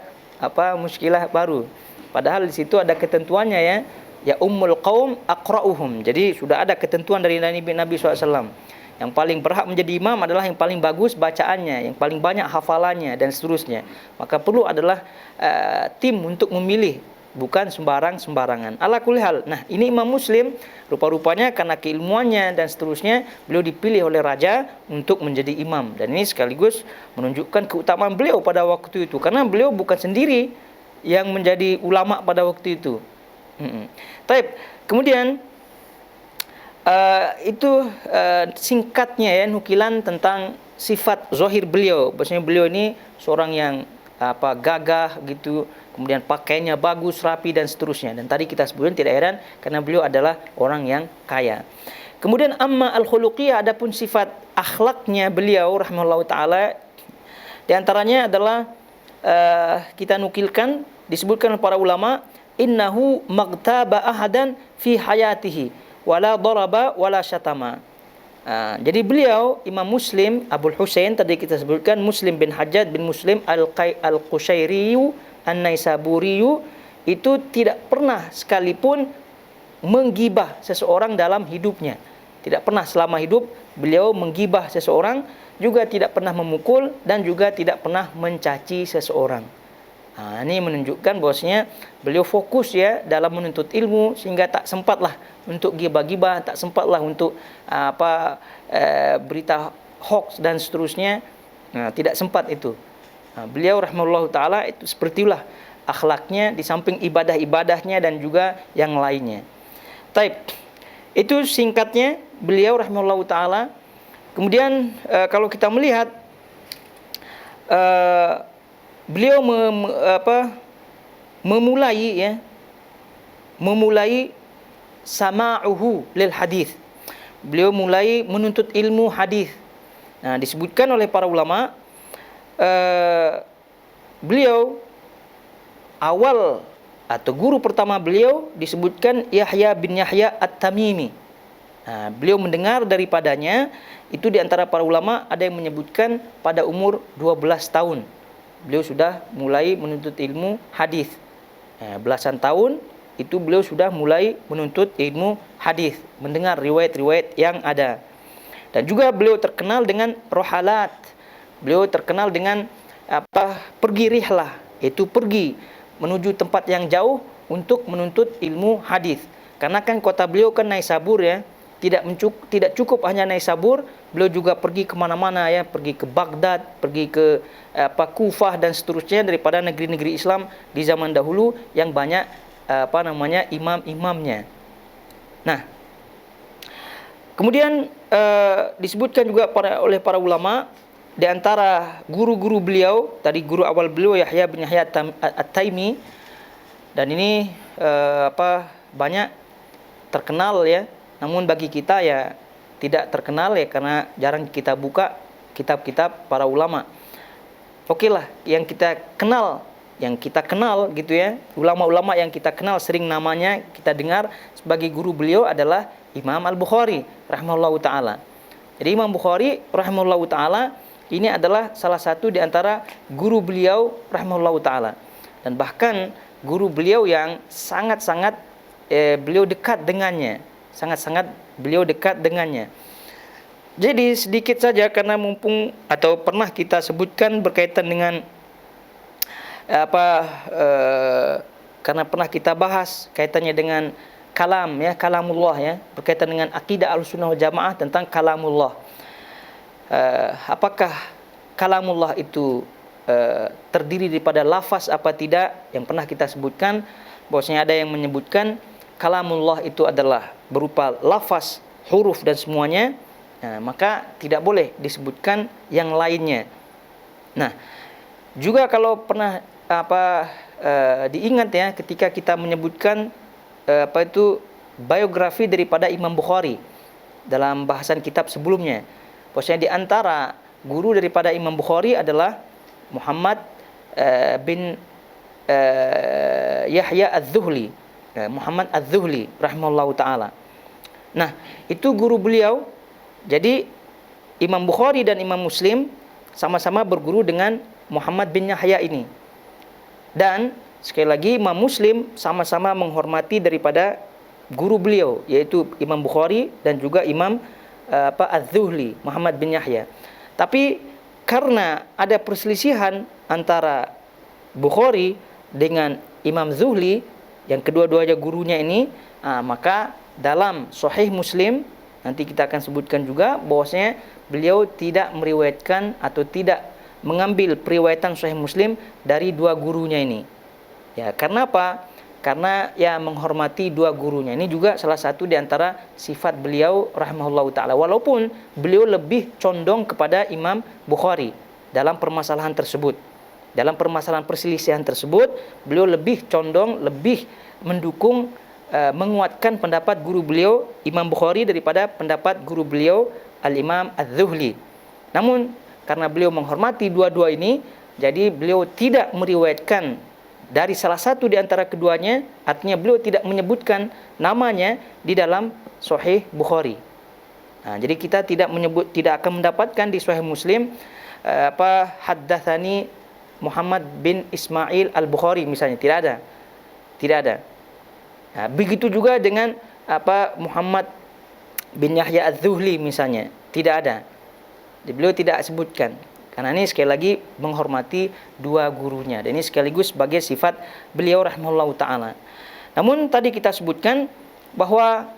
muskilah baru. Padahal di situ ada ketentuannya ya. Ya ummul qaum aqra'uhum. Jadi sudah ada ketentuan dari Nabi SAW. Yang paling berhak menjadi imam adalah yang paling bagus bacaannya, yang paling banyak hafalannya dan seterusnya. Maka perlu adalah tim untuk memilih, bukan sembarangan. Ala kulli hal. Nah, ini Imam Muslim rupa-rupanya karena keilmuannya dan seterusnya beliau dipilih oleh raja untuk menjadi imam. Dan ini sekaligus menunjukkan keutamaan beliau pada waktu itu, karena beliau bukan sendiri yang menjadi ulama pada waktu itu. Taib. Kemudian singkatnya ya nukilan tentang sifat zahir beliau. Maksudnya beliau ini seorang yang gagah gitu, kemudian pakaiannya bagus, rapi dan seterusnya. Dan tadi kita sebutkan tidak heran karena beliau adalah orang yang kaya. Kemudian amma al-khuluqiyah, adapun sifat akhlaknya beliau rahimahullahu taala, di antaranya adalah kita nukilkan, disebutkan oleh para ulama, innahu magtaba ahadan fi hayatihi wala daraba wala syatama. Jadi beliau Imam Muslim Abul Husain, tadi kita sebutkan Muslim bin Hajjaj bin Muslim al-Qushairiyu an-Naisaburiyu, itu tidak pernah sekalipun menggibah seseorang dalam hidupnya. Tidak pernah selama hidup beliau menggibah seseorang, juga tidak pernah memukul dan juga tidak pernah mencaci seseorang. Ini menunjukkan bahwasanya beliau fokus ya dalam menuntut ilmu, sehingga tak sempatlah untuk gibah-gibah, tak sempatlah untuk berita hoax dan seterusnya. Tidak sempat itu. Beliau rahimahullah taala itu seperti itulah akhlaknya, di samping ibadah-ibadahnya dan juga yang lainnya. Taib. Itu singkatnya beliau rahimahullah taala. Kemudian kalau kita melihat beliau memulai sama'uhu lil hadis. Beliau mulai menuntut ilmu hadis. Nah, disebutkan oleh para ulama, beliau awal atau guru pertama beliau disebutkan Yahya bin Yahya At-Tamimi. Beliau mendengar daripadanya, itu di antara para ulama ada yang menyebutkan pada umur 12 tahun. Beliau sudah mulai menuntut ilmu hadis. Belasan tahun itu beliau sudah mulai menuntut ilmu hadis, mendengar riwayat-riwayat yang ada. Dan juga beliau terkenal dengan rohalat. Beliau terkenal dengan pergi rihlah, itu pergi menuju tempat yang jauh untuk menuntut ilmu hadis. Karena kan kota beliau kan Naisabur ya, tidak cukup hanya Naisabur, beliau juga pergi kemana-mana ya, pergi ke Baghdad, pergi ke Kufah dan seterusnya daripada negeri-negeri Islam di zaman dahulu yang banyak imam-imamnya. Nah, kemudian disebutkan juga oleh para ulama di antara guru-guru beliau, tadi guru awal beliau Yahya bin Yahya At-Taimi, dan ini banyak terkenal ya, namun bagi kita ya tidak terkenal ya karena jarang kita buka kitab-kitab para ulama. Oke lah, yang kita kenal gitu ya, ulama-ulama yang kita kenal sering namanya kita dengar sebagai guru beliau adalah Imam Al-Bukhari rahimahullahu taala. Jadi Imam Bukhari rahimahullahu taala ini adalah salah satu di antara guru beliau rahimahullahu taala, dan bahkan guru beliau yang sangat-sangat beliau dekat dengannya, Jadi sedikit saja karena mumpung atau pernah kita sebutkan berkaitan dengan karena pernah kita bahas kaitannya dengan kalamullah ya, berkaitan dengan akidah Ahlussunnah wal Jamaah tentang kalamullah. Apakah kalamullah itu terdiri daripada lafaz apa tidak? Yang pernah kita sebutkan bahwasanya ada yang menyebutkan kalamullah itu adalah berupa lafaz, huruf dan semuanya. Nah, maka tidak boleh disebutkan yang lainnya. Nah, juga kalau pernah diingat ya ketika kita menyebutkan biografi daripada Imam Bukhari dalam bahasan kitab sebelumnya, bahwasanya di antara guru daripada Imam Bukhari adalah Muhammad bin Yahya Az-Zuhli, Muhammad Az-Zuhli rahimahullahu taala. Nah, itu guru beliau. Jadi Imam Bukhari dan Imam Muslim sama-sama berguru dengan Muhammad bin Yahya ini. Dan sekali lagi Imam Muslim sama-sama menghormati daripada guru beliau, yaitu Imam Bukhari dan juga Imam Az-Zuhli, Muhammad bin Yahya. Tapi karena ada perselisihan antara Bukhari dengan Imam Zuhli, yang kedua-duanya gurunya ini, maka dalam Sahih Muslim nanti kita akan sebutkan juga bahwasanya beliau tidak meriwayatkan atau tidak mengambil periwayatan Sahih Muslim dari dua gurunya ini. Ya, karena apa? Karena ya menghormati dua gurunya. Ini juga salah satu di antara sifat beliau rahimahullahu taala. Walaupun beliau lebih condong kepada Imam Bukhari dalam permasalahan tersebut. Dalam permasalahan perselisihan tersebut, beliau lebih condong, lebih mendukung, menguatkan pendapat guru beliau Imam Bukhari daripada pendapat guru beliau Al-Imam Az-Zuhli. Namun karena beliau menghormati dua-dua ini, jadi beliau tidak meriwayatkan dari salah satu di antara keduanya, artinya beliau tidak menyebutkan namanya di dalam Sahih Bukhari. Nah, jadi kita tidak akan mendapatkan di Sahih Muslim haddatsani Muhammad bin Ismail Al-Bukhari misalnya, tidak ada. Nah, begitu juga dengan Muhammad bin Yahya Az-Zuhli misalnya, tidak ada. Jadi, beliau tidak sebutkan. Karena ini sekali lagi menghormati dua gurunya, dan ini sekaligus sebagai sifat beliau rahimahullahu taala. Namun tadi kita sebutkan bahwa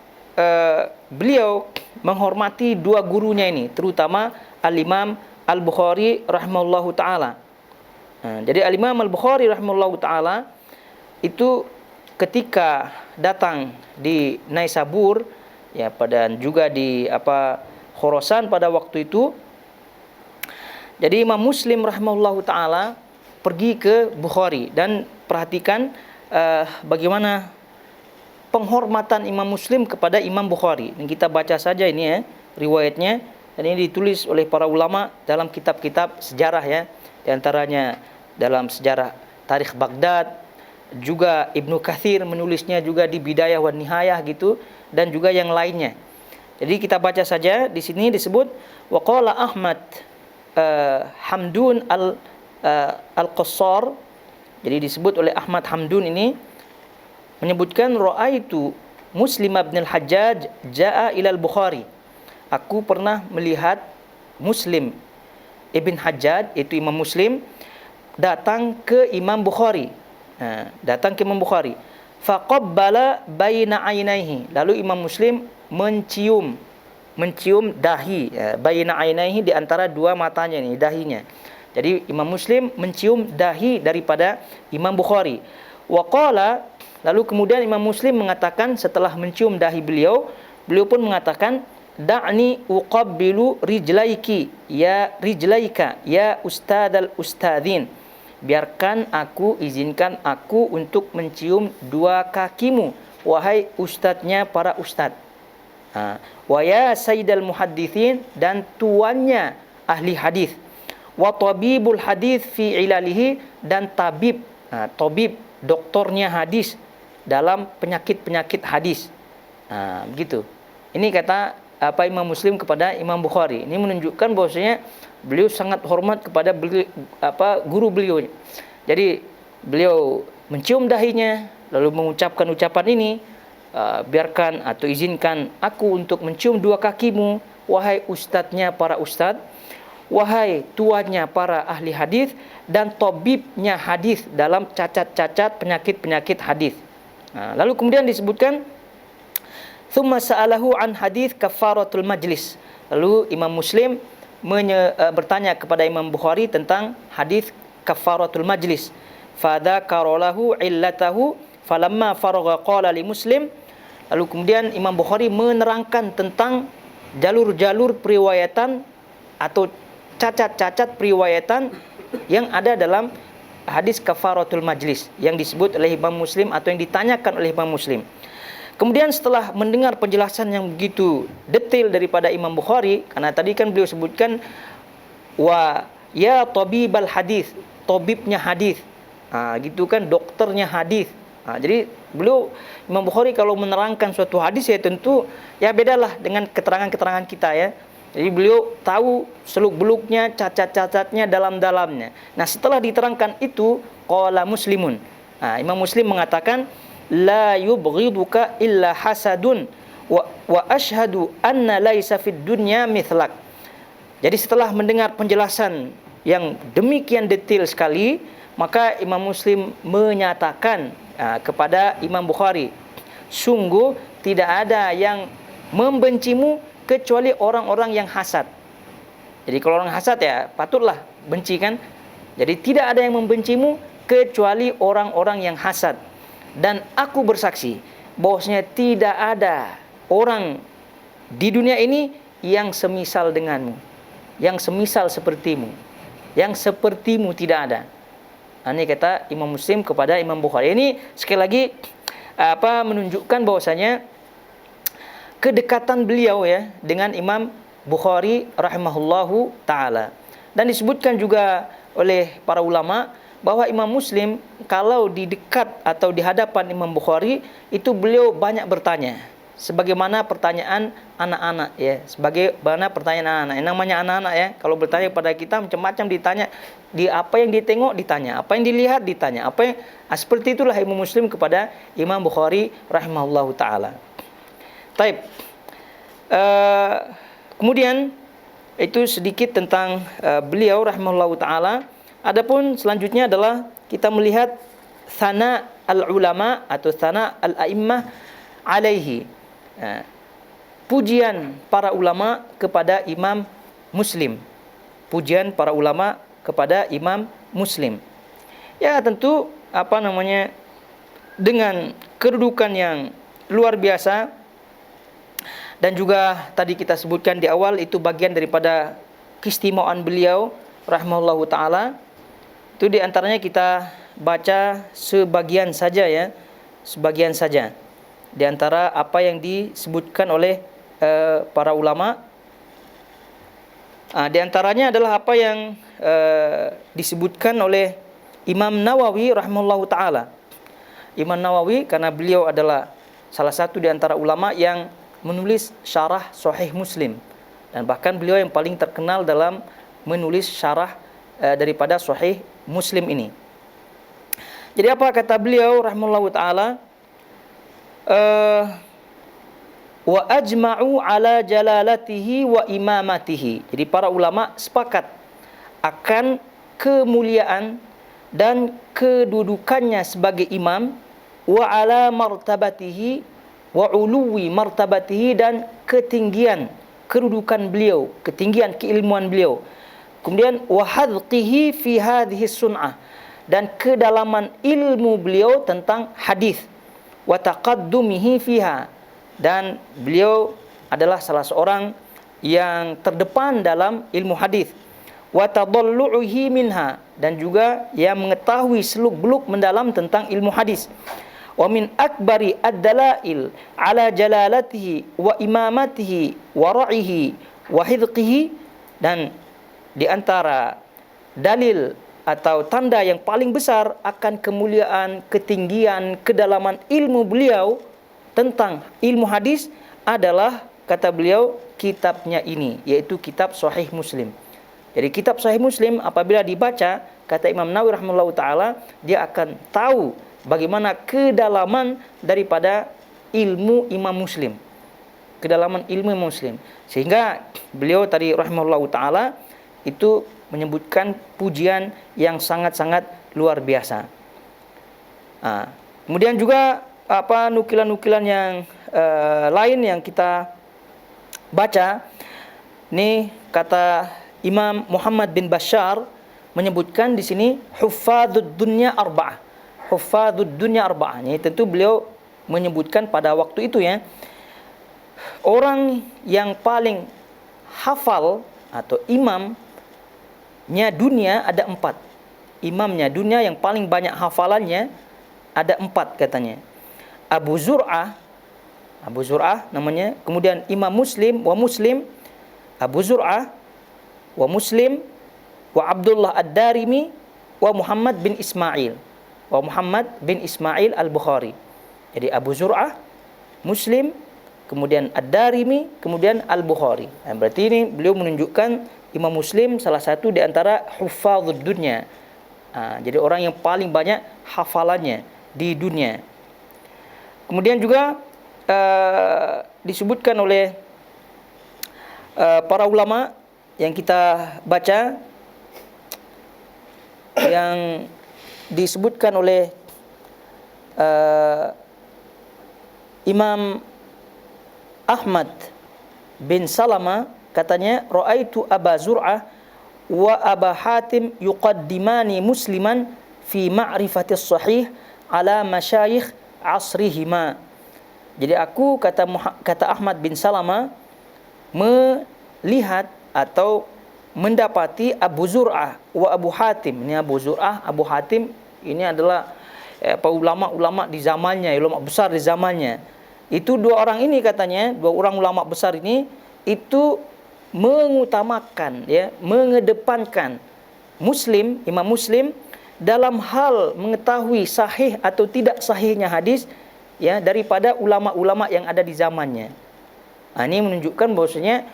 beliau menghormati dua gurunya ini, terutama Al-Imam Al-Bukhari rahimahullahu taala. Nah, jadi Al-Imam Al-Bukhari rahimahullahu taala itu ketika datang di Naisabur ya, dan juga di Khurasan pada waktu itu. Jadi Imam Muslim rahimahullahu taala pergi ke Bukhari, dan perhatikan bagaimana penghormatan Imam Muslim kepada Imam Bukhari. Dan kita baca saja ini ya riwayatnya, dan ini ditulis oleh para ulama dalam kitab-kitab sejarah ya. Di antaranya dalam sejarah Tarikh Baghdad, juga Ibnu Katsir menulisnya juga di Bidayah wan Nihayah gitu, dan juga yang lainnya. Jadi kita baca saja, di sini disebut waqala Ahmad Hamdun al-Qassar. Jadi disebut oleh Ahmad Hamdun ini menyebutkan ra'aitu Muslim bin al-Hajjaj jaa ila al-Bukhari. Aku pernah melihat Muslim ibn Hajjaj, itu Imam Muslim, datang ke Imam Bukhari. Datang ke Imam Bukhari. Faqabbala baina ainaihi. Lalu Imam Muslim mencium dahi, baina ainaihi, di antara dua matanya ni, dahinya. Jadi Imam Muslim mencium dahi daripada Imam Bukhari. Wa qala, lalu kemudian Imam Muslim mengatakan setelah mencium dahi beliau pun mengatakan, da'ni uqabbilu rijlaika ya ustadzal ustadzin. Biarkan aku, izinkan aku untuk mencium dua kakimu, wahai ustadznya para ustadz. Wa ya sayyidal muhaddithin, dan tuannya ahli hadis. Wa tabibul hadis fi ilalihi, dan tabib doktornya hadis dalam penyakit-penyakit hadis. Begitu. Ini kata Imam Muslim kepada Imam Bukhari. Ini menunjukkan bahwasanya beliau sangat hormat kepada guru beliau. Jadi beliau mencium dahinya lalu mengucapkan ucapan ini, biarkan atau izinkan aku untuk mencium dua kakimu, wahai ustadznya para ustadz, wahai tuannya para ahli hadis, dan tabibnya hadis dalam cacat-cacat penyakit-penyakit hadis. Lalu kemudian disebutkan, thumma sa'alahu an hadis kafaratul majlis. Lalu Imam Muslim bertanya kepada Imam Bukhari tentang hadis kafaratul majlis. Fadzakara lahu illatahu falamma faragha qala li Muslim. Lalu kemudian Imam Bukhari menerangkan tentang jalur-jalur periwayatan atau cacat-cacat periwayatan yang ada dalam hadis kafaratul majlis yang disebut oleh Imam Muslim atau yang ditanyakan oleh Imam Muslim. Kemudian setelah mendengar penjelasan yang begitu detail daripada Imam Bukhari, karena tadi kan beliau sebutkan wa ya tabibal hadis, tabibnya hadis. Gitu kan, dokternya hadis. Jadi Imam Bukhari kalau menerangkan suatu hadis ya tentu ya bedalah dengan keterangan-keterangan kita ya. Jadi beliau tahu seluk-beluknya, cacat-cacatnya, dalam-dalamnya. Nah, setelah diterangkan itu, qala Muslimun. Imam Muslim mengatakan, la yubghiduka illa hasadun wa ashhadu anna laisa fid dunya mithlak. Jadi setelah mendengar penjelasan yang demikian detail sekali, maka Imam Muslim menyatakan kepada Imam Bukhari, sungguh tidak ada yang membencimu kecuali orang-orang yang hasad. Jadi kalau orang hasad ya patutlah benci kan. Jadi tidak ada yang membencimu kecuali orang-orang yang hasad. Dan aku bersaksi bahwasanya tidak ada orang di dunia ini yang semisal denganmu, yang semisal sepertimu, yang sepertimu tidak ada. Ini kata Imam Muslim kepada Imam Bukhari. Ini sekali lagi menunjukkan bahwasanya kedekatan beliau ya dengan Imam Bukhari rahimahullahu taala. Dan disebutkan juga oleh para ulama bahwa Imam Muslim kalau di dekat atau di hadapan Imam Bukhari itu beliau banyak bertanya, sebagaimana pertanyaan anak-anak ya, sebagaimana pertanyaan anak-anak. Yang namanya anak-anak ya, kalau bertanya pada kita macam-macam ditanya, di apa yang ditengok ditanya, apa yang dilihat ditanya, seperti itulah Imam Muslim kepada Imam Bukhari rahimahullahu taala. Taib. Kemudian itu sedikit tentang beliau rahimahullahu taala. Adapun selanjutnya adalah kita melihat sana al-ulama atau sana al-a'immah alaihi. Pujian para ulama kepada Imam Muslim. Pujian para ulama kepada Imam Muslim. Ya tentu dengan kedudukan yang luar biasa, dan juga tadi kita sebutkan di awal itu bagian daripada keistimewaan beliau rahimahullahu taala. Itu diantaranya kita baca sebagian saja ya, sebagian saja di antara apa yang disebutkan oleh para ulama. Di antaranya adalah apa yang disebutkan oleh Imam Nawawi rahimahullahu taala. Imam Nawawi karena beliau adalah salah satu di antara ulama yang menulis syarah Sahih Muslim, dan bahkan beliau yang paling terkenal dalam menulis syarah daripada Sahih Muslim ini. Jadi apa kata beliau rahimahullahu taala? Wa ajma'u ala jalalatihi wa imamatihi. Jadi para ulama sepakat akan kemuliaan dan kedudukannya sebagai imam, wa ala martabatihi wa uluwi martabatihi, dan ketinggian kedudukan beliau, ketinggian keilmuan beliau. Kemudian wa hadqihi fi hadhihi sun'ah, dan kedalaman ilmu beliau tentang hadis, wa taqaddumihi fiha, dan beliau adalah salah seorang yang terdepan dalam ilmu hadis, wa tadallu'uhi minha, dan juga yang mengetahui seluk-beluk mendalam tentang ilmu hadis. Wa min akbari ad-dalail ala jalalatihi wa imamatihi wa ra'ihi wa hidqihi, dan di antara dalil atau tanda yang paling besar akan kemuliaan, ketinggian, kedalaman ilmu beliau tentang ilmu hadis adalah, kata beliau, kitabnya ini, yaitu kitab Sahih Muslim. Jadi kitab Sahih Muslim apabila dibaca, kata Imam Nawawi rahimahullahu taala, dia akan tahu bagaimana kedalaman daripada ilmu Imam Muslim. Kedalaman ilmu Muslim. Sehingga beliau tadi rahimahullahu taala itu menyebutkan pujian yang sangat-sangat luar biasa. Kemudian juga nukilan-nukilan yang lain yang kita baca. Ini kata Imam Muhammad bin Bashar menyebutkan di sini huffadzud dunya arba'ah. Huffadzud dunya arba'ah. Ini tentu beliau menyebutkan pada waktu itu ya, orang yang paling hafal atau imamnya dunia ada 4. Imamnya dunia yang paling banyak hafalannya ada 4 katanya. Abu Zur'ah namanya. Kemudian Imam Muslim, Abu Zur'ah wa Muslim wa Abdullah Ad-Darimi wa Muhammad bin Ismail Al-Bukhari. Jadi Abu Zur'ah, Muslim, kemudian Ad-Darimi, kemudian Al-Bukhari. Berarti ini beliau menunjukkan Imam Muslim salah satu di antara huffadzud dunya. Jadi orang yang paling banyak hafalannya di dunia. Kemudian juga disebutkan oleh para ulama yang kita baca, yang disebutkan oleh Imam Ahmad bin Salama, katanya ra'aitu Aba Zur'ah wa Aba Hatim yuqaddimani Musliman fi ma'rifatis sahih ala masyayikh asrihima. Jadi aku, kata Ahmad bin Salama, melihat atau mendapati Abu Zur'ah wa Abu Hatim. Ini Abu Zur'ah, Abu Hatim ini adalah ulama-ulama di zamannya, ulama besar di zamannya. Itu dua orang ini katanya, dua orang ulama besar ini itu mengutamakan ya, mengedepankan Imam Muslim dalam hal mengetahui sahih atau tidak sahihnya hadis ya daripada ulama-ulama yang ada di zamannya. Ini menunjukkan bahwasanya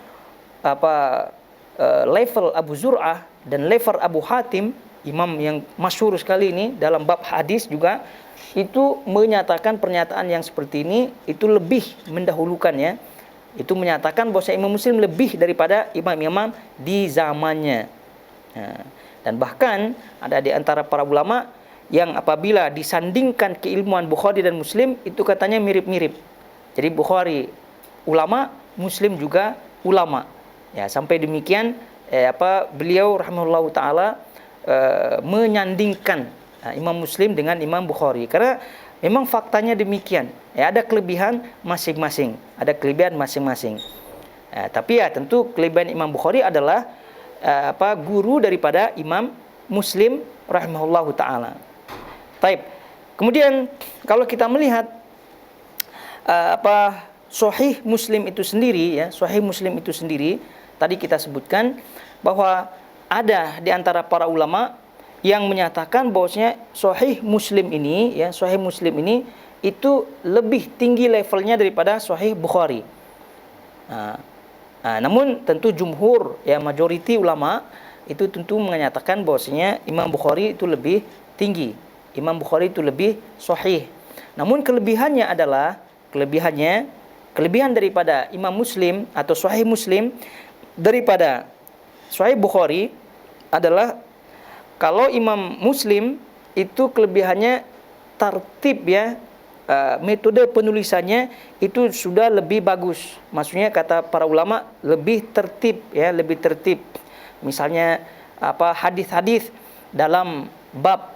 level Abu Zur'ah dan level Abu Hatim, imam yang masyhur sekali ini dalam bab hadis juga, itu menyatakan pernyataan yang seperti ini, itu lebih mendahulukan ya. Itu menyatakan bahwa Imam Muslim lebih daripada imam-imam di zamannya. Dan bahkan ada di antara para ulama yang apabila disandingkan keilmuan Bukhari dan Muslim itu katanya mirip-mirip. Jadi Bukhari ulama, Muslim juga ulama. Ya, sampai demikian beliau rahimahullahu taala menyandingkan Imam Muslim dengan Imam Bukhari, karena memang faktanya demikian. Ya, ada kelebihan masing-masing, tapi ya tentu kelebihan Imam Bukhari adalah guru daripada Imam Muslim rahimahullahu taala. Taib. Kemudian kalau kita melihat Sahih Muslim itu sendiri ya, Sahih Muslim itu sendiri tadi kita sebutkan bahwa ada di antara para ulama yang menyatakan bahwasanya Sahih Muslim ini ya, Sahih Muslim ini itu lebih tinggi levelnya daripada Sahih Bukhari. Namun tentu jumhur ya, majoriti ulama itu tentu menyatakan bahwasanya Imam Bukhari itu lebih tinggi, Imam Bukhari itu lebih sahih. Namun kelebihan daripada Imam Muslim atau Sahih Muslim daripada Sahih Bukhari adalah kalau Imam Muslim itu kelebihannya tertib ya, metode penulisannya itu sudah lebih bagus. Maksudnya kata para ulama lebih tertib ya, lebih tertib. Misalnya hadis-hadis dalam bab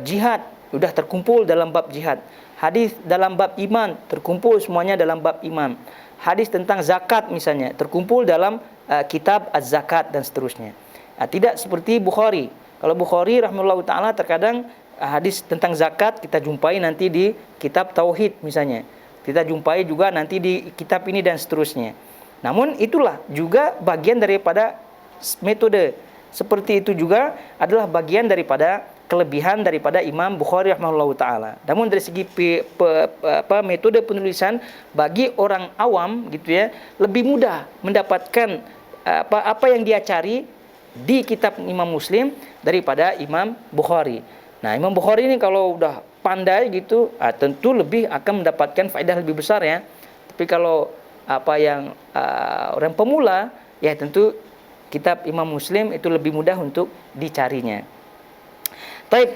jihad sudah terkumpul dalam bab jihad. Hadis dalam bab iman terkumpul semuanya dalam bab iman. Hadis tentang zakat misalnya terkumpul dalam kitab Az-Zakat dan seterusnya. Tidak seperti Bukhari. Kalau Bukhari rahimahullah ta'ala terkadang hadis tentang zakat kita jumpai nanti di kitab Tauhid misalnya. Kita jumpai juga nanti di kitab ini dan seterusnya. Namun itulah juga bagian daripada metode. Seperti itu juga adalah bagian daripada kelebihan daripada Imam Bukhari rahimahullah ta'ala. Namun dari segi metode penulisan bagi orang awam gitu ya, lebih mudah mendapatkan apa yang dia cari di kitab Imam Muslim daripada Imam Bukhari. Nah, Imam Bukhari ini kalau udah pandai gitu, tentu lebih akan mendapatkan faedah lebih besar ya. Tapi kalau yang orang pemula, ya tentu kitab Imam Muslim itu lebih mudah untuk dicarinya. Baik,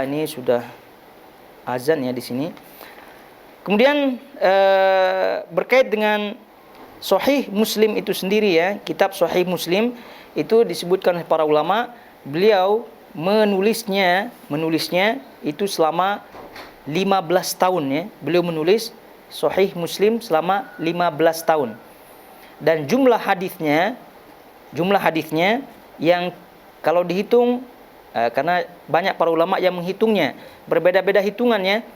ini sudah azan ya di sini. Kemudian berkait dengan Sahih Muslim itu sendiri ya, kitab Sahih Muslim itu disebutkan oleh para ulama, beliau menulisnya itu selama 15 tahun ya. Beliau menulis Sahih Muslim selama 15 tahun. Dan jumlah hadisnya yang kalau dihitung, karena banyak para ulama yang menghitungnya, berbeda-beda hitungannya,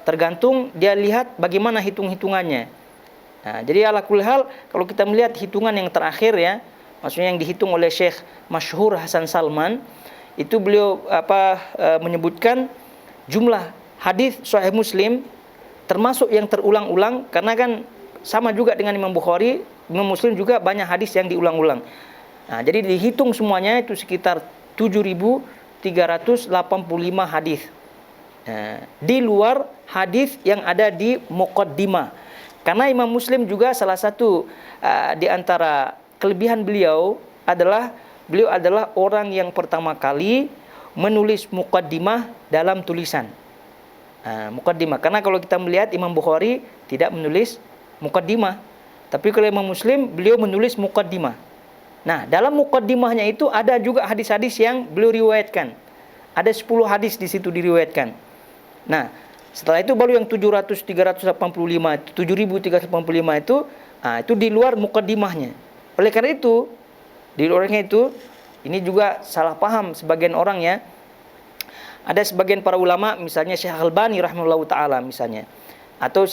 tergantung dia lihat bagaimana hitung-hitungannya. Nah, jadi ala kulli hal kalau kita melihat hitungan yang terakhir ya, maksudnya yang dihitung oleh Syekh Masyhur Hasan Salman, itu beliau menyebutkan jumlah hadis Sahih Muslim termasuk yang terulang-ulang, karena kan sama juga dengan Imam Bukhari, Imam Muslim juga banyak hadis yang diulang-ulang. Nah, jadi dihitung semuanya itu sekitar 7.385 hadis. Nah, di luar hadis yang ada di Muqaddimah. Karena Imam Muslim juga salah satu di antara kelebihan beliau adalah orang yang pertama kali menulis muqaddimah dalam tulisan. Muqaddimah. Karena kalau kita melihat Imam Bukhari tidak menulis muqaddimah, tapi kalau Imam Muslim beliau menulis muqaddimah. Nah, dalam muqaddimahnya itu ada juga hadis-hadis yang beliau riwayatkan. Ada 10 hadis di situ diriwayatkan. Nah, setelah itu baru yang 7.385 itu di luar muqaddimahnya. Oleh karena itu, di luarnya itu, ini juga salah paham sebagian orang ya. Ada sebagian para ulama, misalnya Syekh Al-Albani rahimahullahu taala misalnya, atau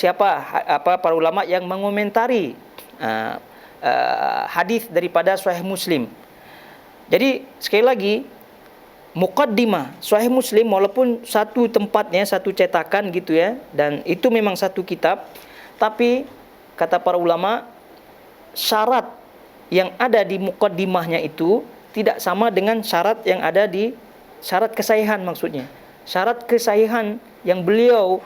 para ulama yang mengomentari hadis daripada Sahih Muslim. Jadi sekali lagi, Muqaddimah Sahih Muslim walaupun satu tempatnya, satu cetakan gitu ya, dan itu memang satu kitab, tapi kata para ulama syarat yang ada di muqaddimahnya itu tidak sama dengan syarat yang ada di syarat kesahihan, maksudnya syarat kesahihan yang beliau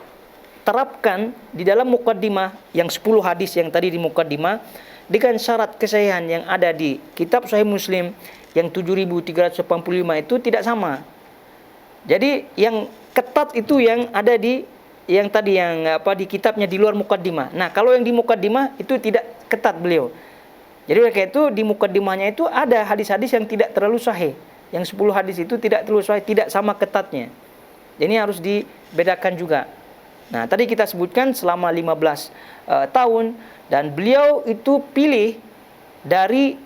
terapkan di dalam muqaddimah yang 10 hadis yang tadi di muqaddimah dengan syarat kesahihan yang ada di kitab Sahih Muslim yang 7.385 itu tidak sama. Jadi yang ketat itu yang ada di yang tadi di kitabnya di luar muqaddimah. Nah, kalau yang di muqaddimah itu tidak ketat beliau. Jadi oleh karena itu di muqaddimahnya itu ada hadis-hadis yang tidak terlalu sahih. Yang 10 hadis itu tidak terlalu sahih, tidak sama ketatnya. Ini harus dibedakan juga. Nah, tadi kita sebutkan selama 15 tahun, dan beliau itu pilih dari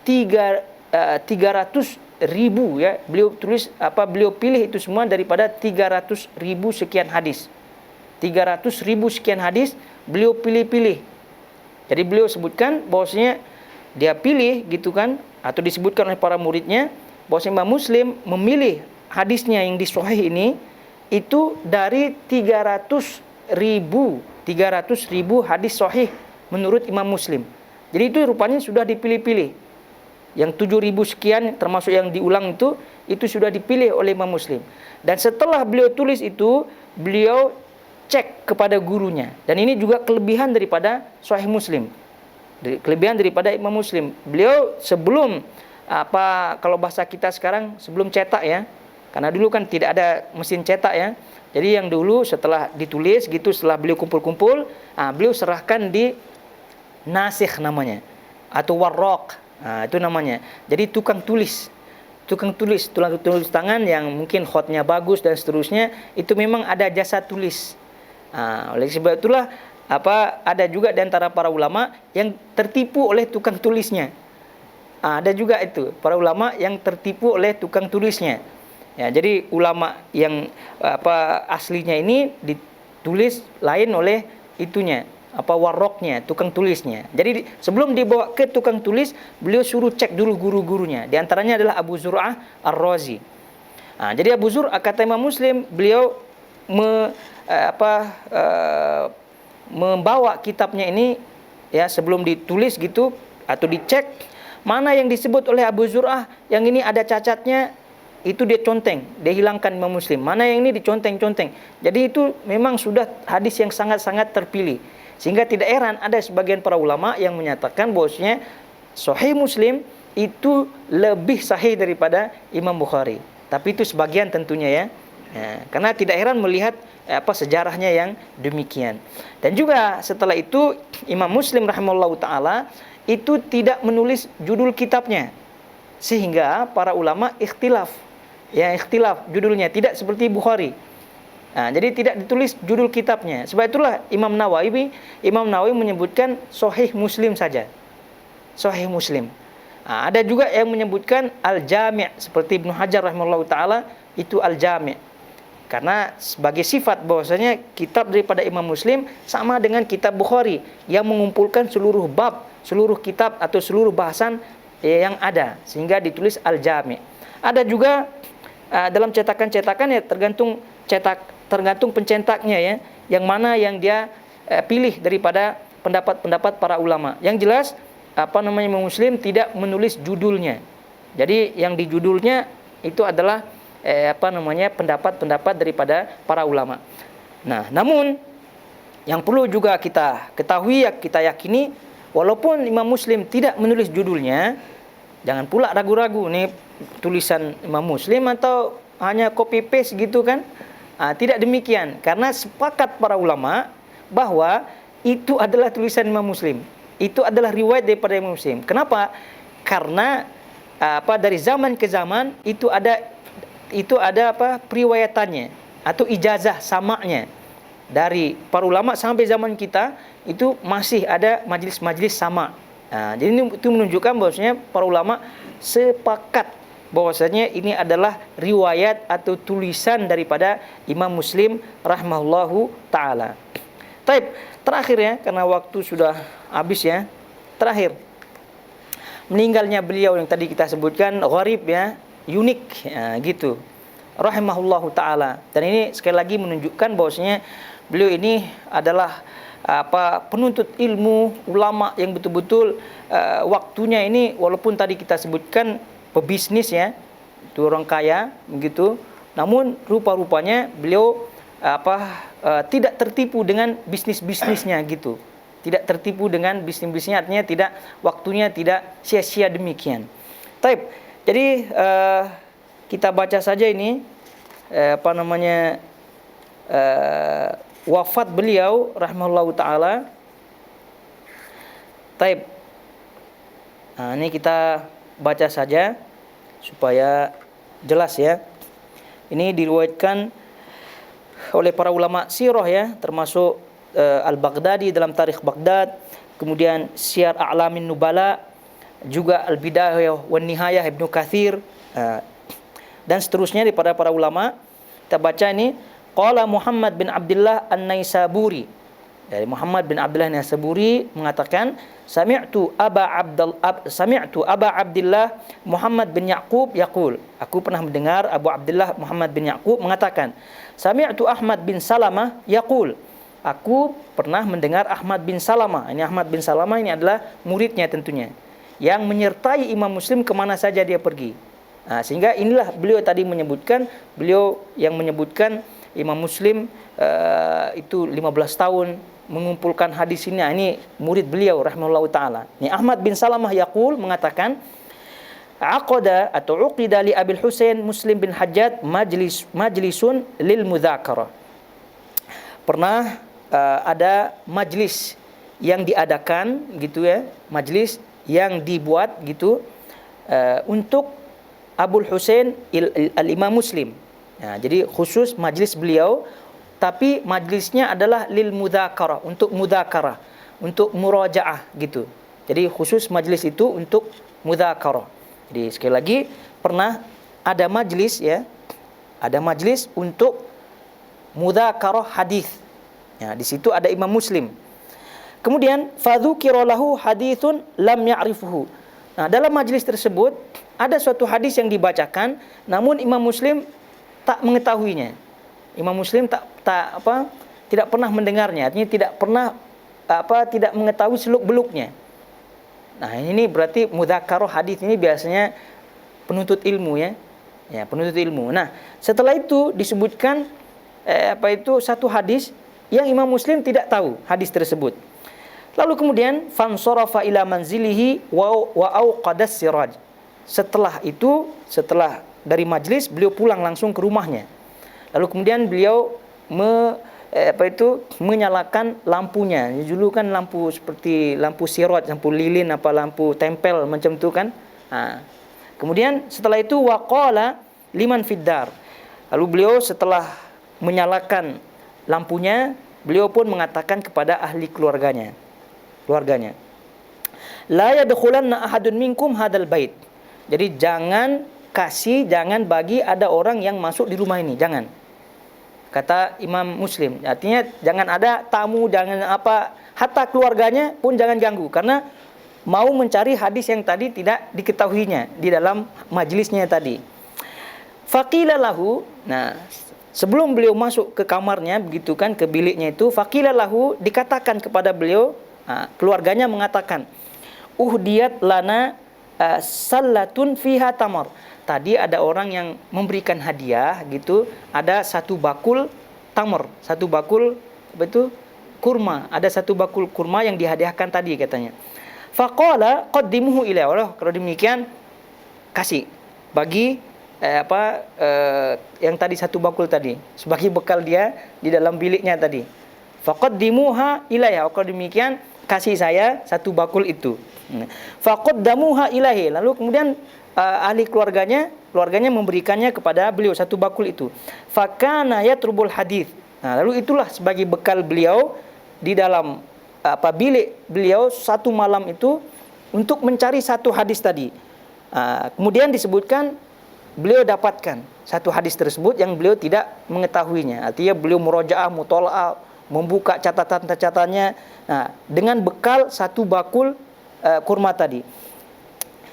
300.000 ya. Beliau pilih itu semua daripada 300.000 sekian hadis. 300.000 sekian hadis beliau pilih-pilih. Jadi beliau sebutkan bahwasanya dia pilih gitu kan, atau disebutkan oleh para muridnya bahwasanya Imam Muslim memilih hadisnya yang di sahih ini itu dari 300.000 hadis sahih menurut Imam Muslim. Jadi itu rupanya sudah dipilih-pilih. Yang 7.000 sekian termasuk yang diulang itu sudah dipilih oleh Imam Muslim. Dan setelah beliau tulis itu, beliau cek kepada gurunya. Dan ini juga kelebihan daripada Sahih Muslim. Kelebihan daripada Imam Muslim. Beliau sebelum kalau bahasa kita sekarang sebelum cetak ya. Karena dulu kan tidak ada mesin cetak ya. Jadi yang dulu setelah ditulis gitu, setelah beliau kumpul-kumpul, beliau serahkan di nasikh namanya, atau warraq, itu namanya. Jadi tukang tulis tangan yang mungkin khotnya bagus dan seterusnya, itu memang ada jasa tulis. Oleh sebab itulah ada juga di antara para ulama yang tertipu oleh tukang tulisnya. Ada juga itu para ulama yang tertipu oleh tukang tulisnya. Ya, jadi ulama yang aslinya ini ditulis lain oleh itunya, waroknya, tukang tulisnya. Jadi sebelum dibawa ke tukang tulis, beliau suruh cek dulu guru-gurunya. Di antaranya adalah Abu Zur'ah Ar-Razi. Jadi Abu Zur'ah, kata Imam Muslim, beliau membawa kitabnya ini ya sebelum ditulis gitu, atau dicek mana yang disebut oleh Abu Zur'ah yang ini ada cacatnya, itu dia conteng, dia hilangkan Imam Muslim. Mana yang ini diconteng-conteng. Jadi itu memang sudah hadis yang sangat-sangat terpilih. Sehingga tidak heran ada sebagian para ulama yang menyatakan bahwasanya Sahih Muslim itu lebih sahih daripada Imam Bukhari. Tapi itu sebagian tentunya ya. Karena tidak heran melihat sejarahnya yang demikian. Dan juga setelah itu Imam Muslim rahimahullahu taala itu tidak menulis judul kitabnya. Sehingga para ulama ikhtilaf judulnya, tidak seperti Bukhari. Jadi tidak ditulis judul kitabnya. Sebab itulah Imam Nawawi menyebutkan Sahih Muslim saja. Sahih Muslim. Ada juga yang menyebutkan Al-Jami', seperti Ibnu Hajar rahimahullahu taala itu Al-Jami'. Karena sebagai sifat bahwasanya kitab daripada Imam Muslim sama dengan kitab Bukhari yang mengumpulkan seluruh bab, seluruh kitab atau seluruh bahasan yang ada, sehingga ditulis Al-Jami'. Ada juga dalam cetakan-cetakan ya tergantung pencetaknya ya, yang mana yang dia pilih daripada pendapat-pendapat para ulama. Yang jelas Imam Muslim tidak menulis judulnya. Jadi yang di judulnya itu adalah pendapat-pendapat daripada para ulama. Nah, namun yang perlu juga kita ketahui, kita yakini, walaupun Imam Muslim tidak menulis judulnya, jangan pula ragu-ragu nih tulisan Imam Muslim atau hanya copy paste gitu kan. Tidak demikian, karena sepakat para ulama bahwa itu adalah tulisan Imam Muslim. Itu adalah riwayat daripada Imam Muslim. Kenapa? Karena dari zaman ke zaman itu ada periwayatannya atau ijazah samanya. Dari para ulama sampai zaman kita itu masih ada majlis-majlis sama. Jadi itu menunjukkan bahwasanya para ulama sepakat bahwasanya ini adalah riwayat atau tulisan daripada Imam Muslim rahimahullahu taala. Baik, terakhir ya, karena waktu sudah habis ya. Terakhir, meninggalnya beliau yang tadi kita sebutkan gharib ya, unik gitu. Rahimahullahu taala. Dan ini sekali lagi menunjukkan bahwasanya beliau ini adalah penuntut ilmu, ulama yang betul-betul waktunya ini, walaupun tadi kita sebutkan pebisnis ya, itu orang kaya begitu, namun rupa-rupanya beliau tidak tertipu dengan bisnisnya gitu. Tidak tertipu dengan bisnisnya, artinya waktunya tidak sia-sia demikian. Taib. Jadi kita baca saja ini wafat beliau rahimahullahu taala. Taib. Ini kita baca saja supaya jelas ya. Ini diriwayatkan oleh para ulama sirah ya, termasuk Al-Baghdadi dalam Tarikh Baghdad, kemudian Syiar A'lamin Nubala, juga Al-Bidayah wan Nihayah Ibnu Katsir, dan seterusnya daripada para ulama. Kita baca ini, qala Muhammad bin Abdullah An-Naisaburi. Dari Muhammad bin Abdullah An-Naisaburi mengatakan, Sami'tu Aba Abdullah Muhammad bin Yaqub yaqul. Aku pernah mendengar Abu Abdullah Muhammad bin Yaqub mengatakan, Sami'tu Ahmad bin Salamah yaqul. Aku pernah mendengar Ahmad bin Salamah. Ini Ahmad bin Salamah ini adalah muridnya tentunya, yang menyertai Imam Muslim kemana saja dia pergi. Sehingga inilah beliau tadi menyebutkan, beliau yang menyebutkan Imam Muslim itu 15 tahun mengumpulkan hadis ini murid beliau rahimahullahu taala. Ini Ahmad bin Salamah yaqul mengatakan, aqada atau uqida li Abil Husain Muslim bin Hajjaj majlisun lil mudzakarah. Pernah ada majlis yang diadakan gitu ya, majlis yang dibuat gitu untuk Abul Husain al-Imam Muslim. Nah, jadi khusus majlis beliau, tapi majlisnya adalah lil mudzakarah, untuk mudzakarah, untuk murajaah gitu. Jadi khusus majlis itu untuk mudzakarah. Jadi sekali lagi pernah ada majlis ya, ada majlis untuk mudzakarah hadis. Ya, di situ ada Imam Muslim. Kemudian fadzukira lahu haditsun lam ya'rifuhu. Nah, dalam majlis tersebut ada suatu hadis yang dibacakan, namun Imam Muslim tak mengetahuinya. Imam Muslim tidak pernah mendengarnya, artinya tidak mengetahui seluk-beluknya. Nah, ini berarti mudzakarah hadis ini biasanya penuntut ilmu ya. Ya, penuntut ilmu. Nah, setelah itu disebutkan satu hadis yang Imam Muslim tidak tahu hadis tersebut. Lalu kemudian fansarafa ila manzilihi wa auqadas siraj. Setelah dari majlis beliau pulang langsung ke rumahnya. Lalu kemudian beliau menyalakan lampunya. Dulu kan lampu seperti lampu siraj, lampu lilin lampu tempel macam itu kan. Nah, kemudian setelah itu waqala liman fiddar. Lalu beliau setelah menyalakan lampunya, beliau pun mengatakan kepada ahli keluarganya, la yadkhulanna ahadun minkum hadal bait. Jadi jangan bagi ada orang yang masuk di rumah ini, jangan. Kata Imam Muslim, artinya jangan ada tamu, jangan hatta keluarganya pun jangan ganggu, karena mau mencari hadis yang tadi tidak diketahuinya di dalam majlisnya tadi. Faqila lahu, nah sebelum beliau masuk ke kamarnya begitu kan, ke biliknya itu, faqila lahu, dikatakan kepada beliau, keluarganya mengatakan, uhdiyat lana sallatun fiha tamar. Tadi ada orang yang memberikan hadiah gitu, ada satu bakul tamar, satu bakul kurma, ada satu bakul kurma yang dihadiahkan tadi katanya. Faqala qaddimuhu ilaihi. Kalau demikian kasih bagi yang tadi satu bakul tadi sebagai bekal dia di dalam biliknya tadi. Faqaddimuha ilaihi. Kalau demikian kasih saya satu bakul itu. Faqaddamuha ilaihi. Lalu kemudian ahli keluarganya memberikannya kepada beliau satu bakul itu. Fakana yatrubul hadis. Nah, lalu itulah sebagai bekal beliau di dalam bilik beliau satu malam itu untuk mencari satu hadis tadi. Kemudian disebutkan beliau dapatkan satu hadis tersebut yang beliau tidak mengetahuinya. Artinya beliau murajaah, mutalaah, membuka catatan-catatannya. Nah, dengan bekal satu bakul kurma tadi.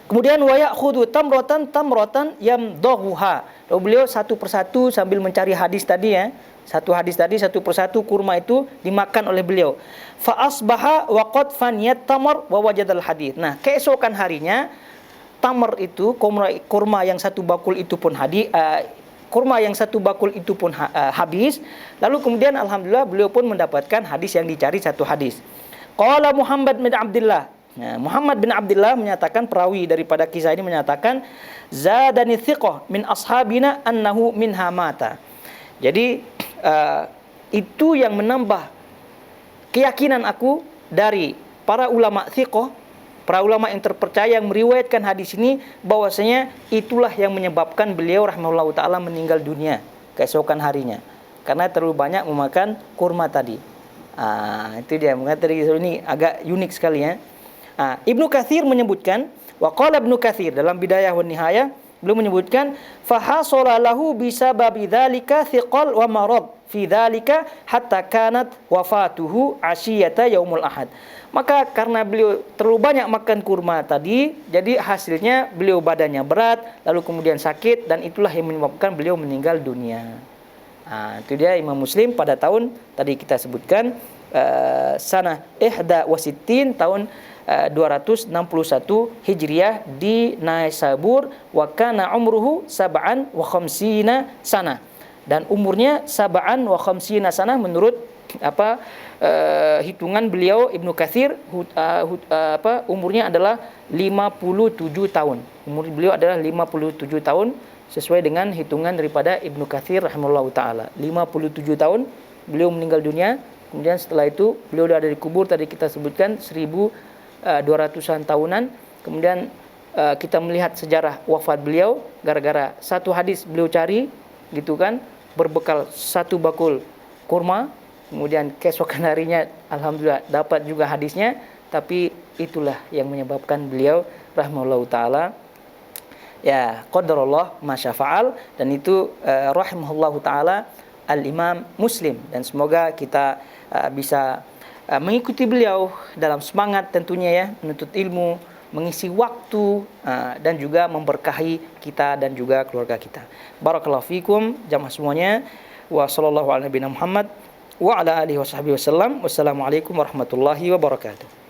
Kemudian wa ya'khudhu tamratan yamdaghuha. Lalu beliau satu persatu sambil mencari hadis tadi ya. Satu hadis tadi satu persatu kurma itu dimakan oleh beliau. Fa asbaha wa qad faniyat tamar wa wajadal hadis. Nah, keesokan harinya tamar itu kurma yang satu bakul itu pun habis. Lalu kemudian alhamdulillah beliau pun mendapatkan hadis yang dicari, satu hadis. Qala Muhammad bin Abdullah. Nah, Muhammad bin Abdullah menyatakan, perawi daripada kisah ini menyatakan, zadani thiqah min ashabina annahu minha mata. Jadi itu yang menambah keyakinan aku dari para ulama thiqah, para ulama yang terpercaya yang meriwayatkan hadis ini, bahwasanya itulah yang menyebabkan beliau rahimahullah taala meninggal dunia keesokan harinya, karena terlalu banyak memakan kurma tadi. Itu dia, mengatakan ini agak unik sekali ya. Ibnu Katsir menyebutkan, wa qala Ibnu Katsir dalam Bidayah wan Nihayah, beliau menyebutkan fa hasala lahu bisababi dzalika thiqal wa marad fi dzalika hatta kanat wafatuhu asyiyata yaumul ahad. Maka karena beliau terlalu banyak makan kurma tadi, jadi hasilnya beliau badannya berat, lalu kemudian sakit, dan itulah yang menyebabkan beliau meninggal dunia. Itu dia Imam Muslim pada tahun tadi kita sebutkan sanah ihda wasittin, tahun 261 Hijriah di Naisabur, wa kana umruhu sab'an wa khamsina sanah, dan umurnya sab'an wa khamsina sanah menurut hitungan beliau Ibnu Katsir umurnya adalah 57 tahun. Umur beliau adalah 57 tahun sesuai dengan hitungan daripada Ibnu Katsir rahimahullahu taala. 57 tahun beliau meninggal dunia. Kemudian setelah itu beliau sudah ada di kubur, tadi kita sebutkan 1200-an tahunan. Kemudian kita melihat sejarah wafat beliau gara-gara satu hadis beliau cari gitu kan, berbekal satu bakul kurma. Kemudian keesokan harinya alhamdulillah dapat juga hadisnya, tapi itulah yang menyebabkan beliau rahimahullahu taala ya qadarullah masyafa'al, dan itu rahimahullahu taala al-Imam Muslim. Dan semoga kita bisa mengikuti beliau dalam semangat tentunya ya menuntut ilmu, mengisi waktu dan juga memberkahi kita dan juga keluarga kita. Barakallahu fikum jamaah semuanya. Wa sallallahu ala nabiyina Muhammad wa ala alihi washabihi wasallam. Wassalamualaikum warahmatullahi wabarakatuh.